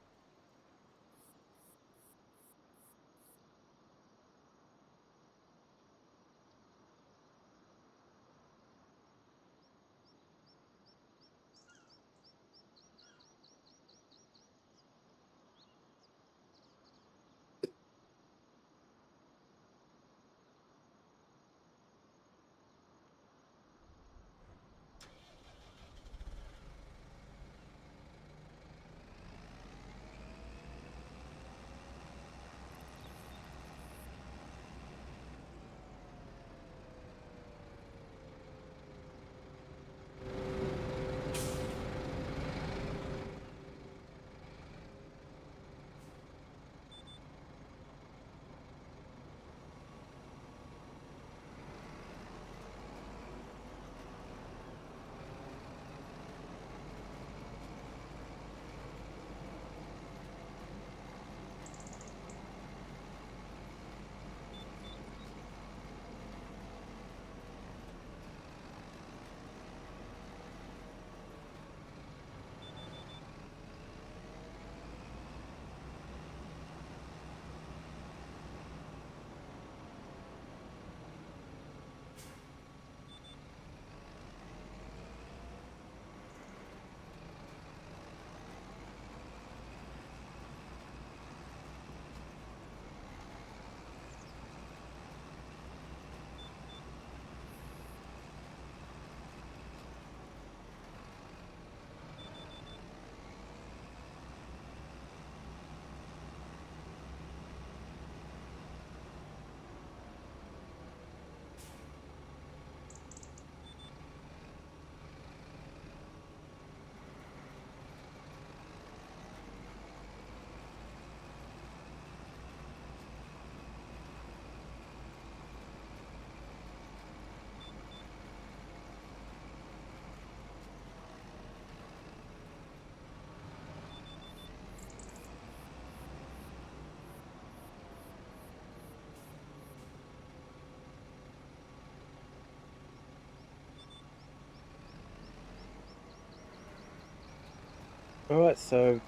Alright, so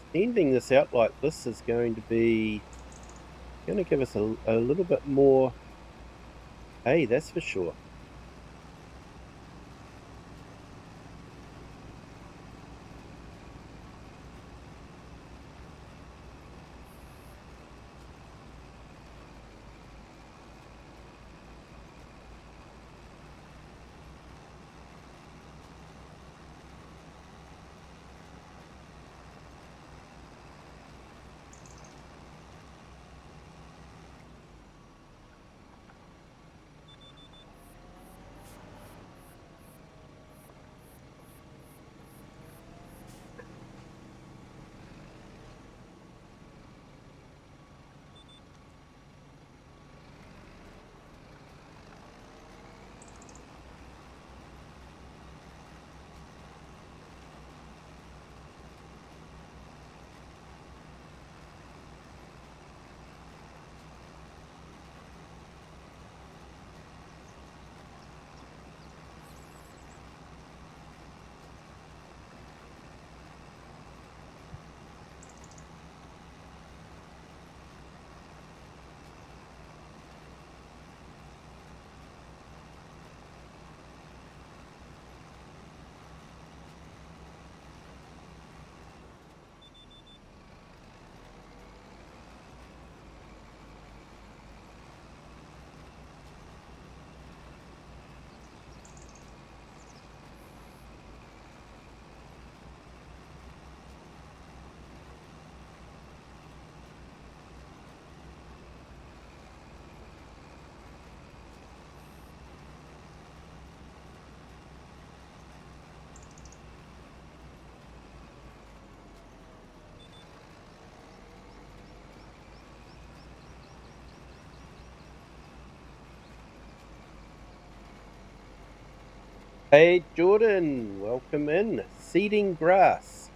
extending this out like this is going to give us a little bit more hay, that's for sure. Hey Jordan, welcome in. Seeding grass.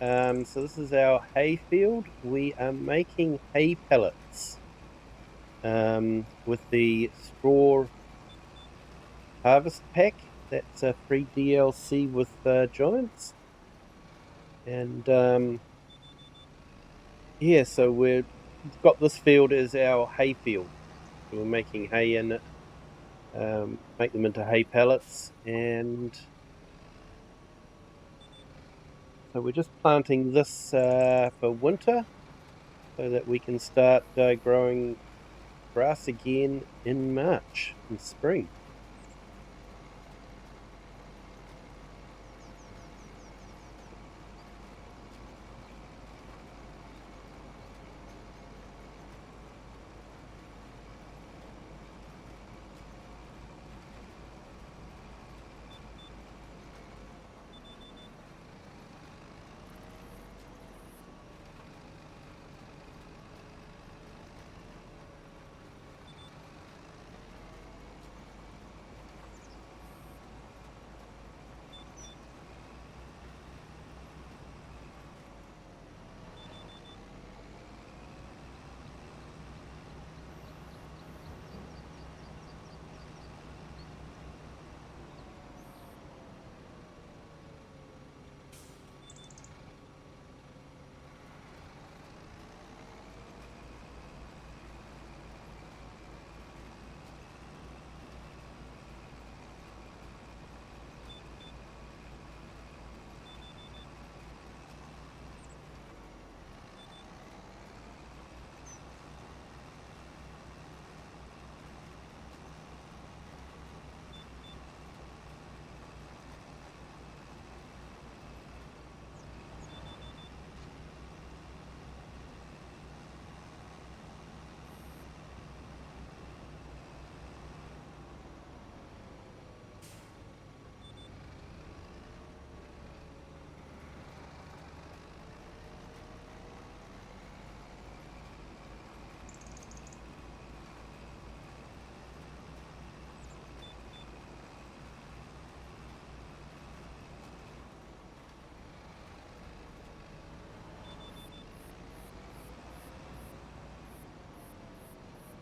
So this is our hay field. We are making hay pellets with the straw harvest pack. That's a free DLC with Giants. And yeah, so we've got this field as our hay field. So we're making hay in it, make them into hay pellets, and so we're just planting this for winter so that we can start growing grass again in March, in spring.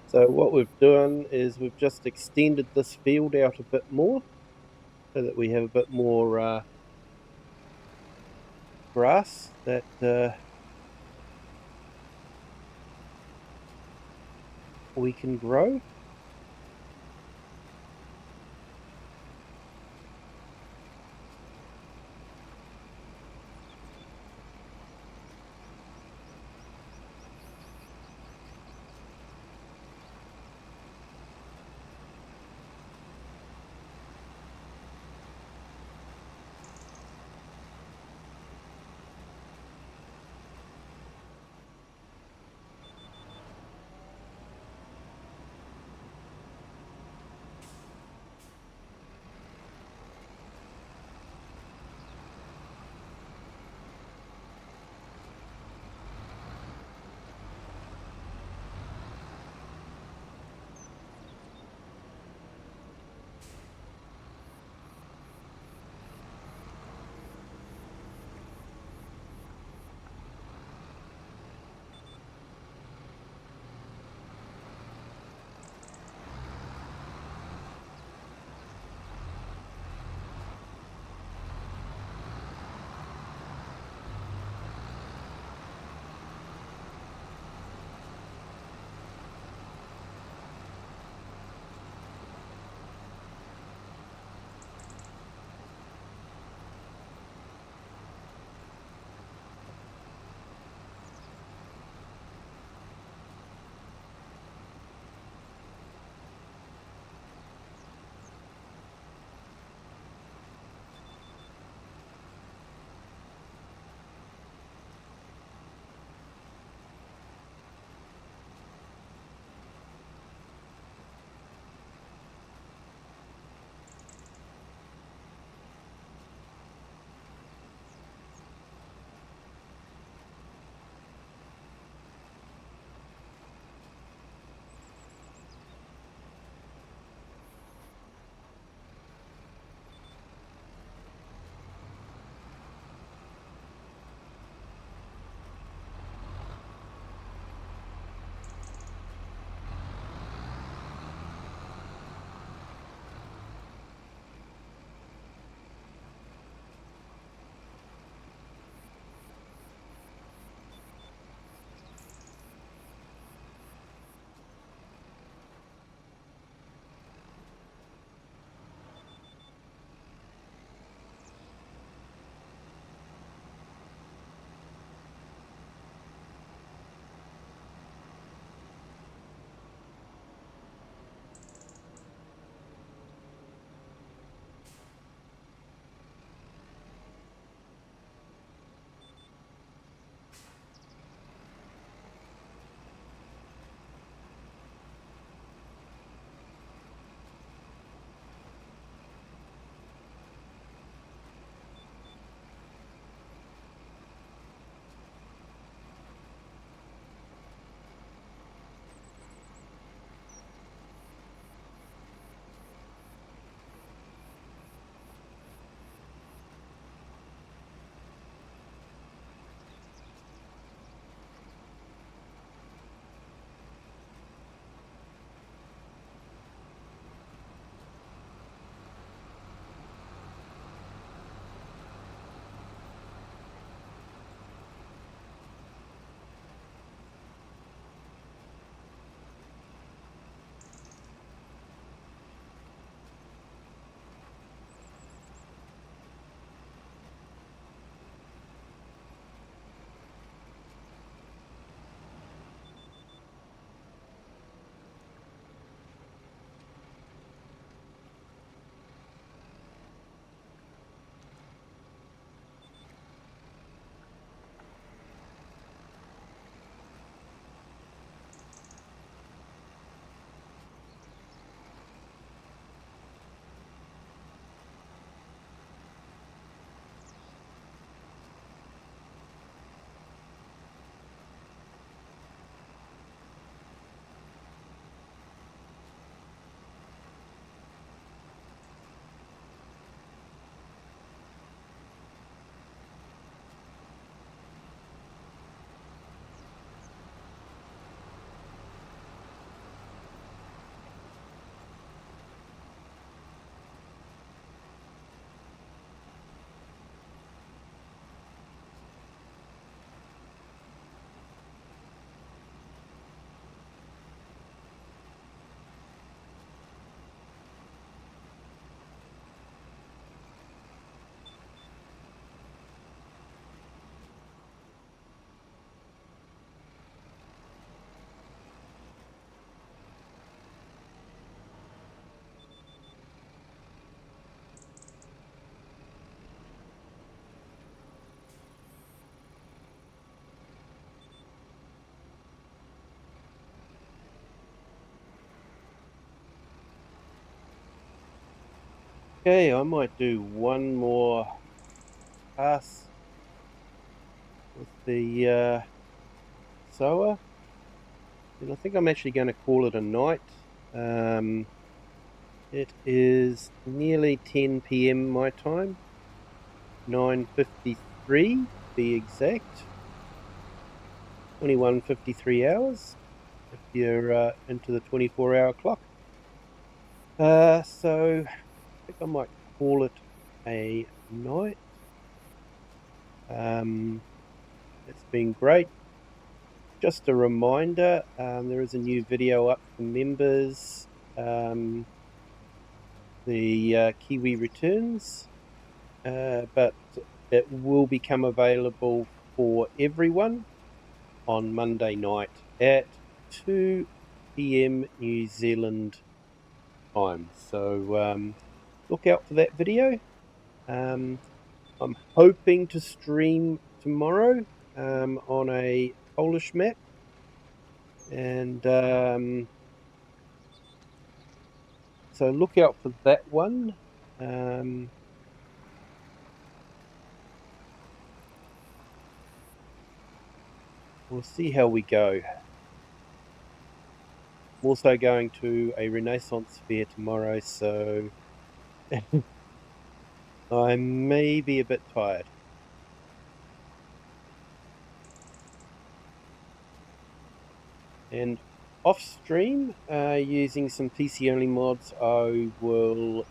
So what we've done is we've just extended this field out a bit more so that we have a bit more grass that we can grow. Okay, I might do one more pass with the sower, and I think I'm actually going to call it a night. It is nearly 10 p.m. my time, 9:53 to be exact, 21:53 hours if you're into the 24-hour clock. So I think I might call it a night. It's been great. Just a reminder, there is a new video up for members. The Kiwi returns, but it will become available for everyone on Monday night at 2 p.m. New Zealand time. So look out for that video. I'm hoping to stream tomorrow on a Polish map, and so look out for that one. We'll see how we go. I'm also going to a Renaissance fair tomorrow, so I may be a bit tired. And off stream, using some PC only mods, I will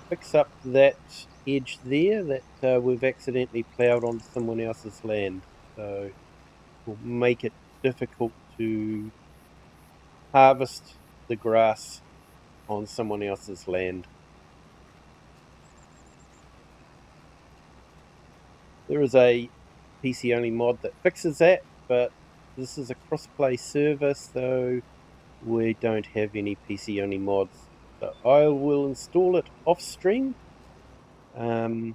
fix up that edge there that we've accidentally ploughed onto someone else's land. So will make it difficult to harvest the grass on someone else's land. There is a PC only mod that fixes that, but this is a crossplay server, so we don't have any PC only mods. So I will install it off stream, so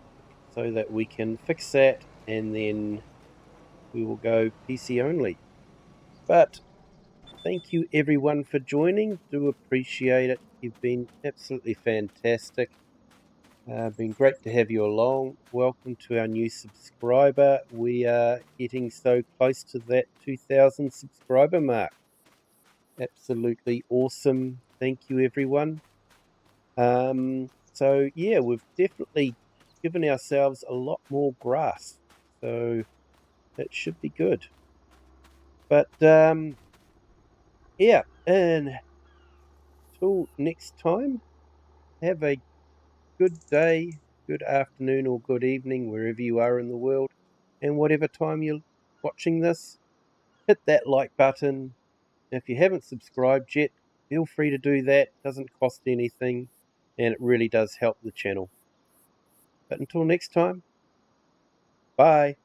that we can fix that, and then we will go PC only. But thank you everyone for joining. Do appreciate it. You've been absolutely fantastic. Been great to have you along. Welcome to our new subscriber. We are getting so close to that 2,000 subscriber mark. Absolutely awesome. Thank you everyone. So yeah, we've definitely given ourselves a lot more grass. So that should be good. But yeah, and till next time, have a good day, good afternoon, or good evening, wherever you are in the world. And whatever time you're watching this, hit that like button. If you haven't subscribed yet, feel free to do that. It doesn't cost anything, and it really does help the channel. But until next time, bye.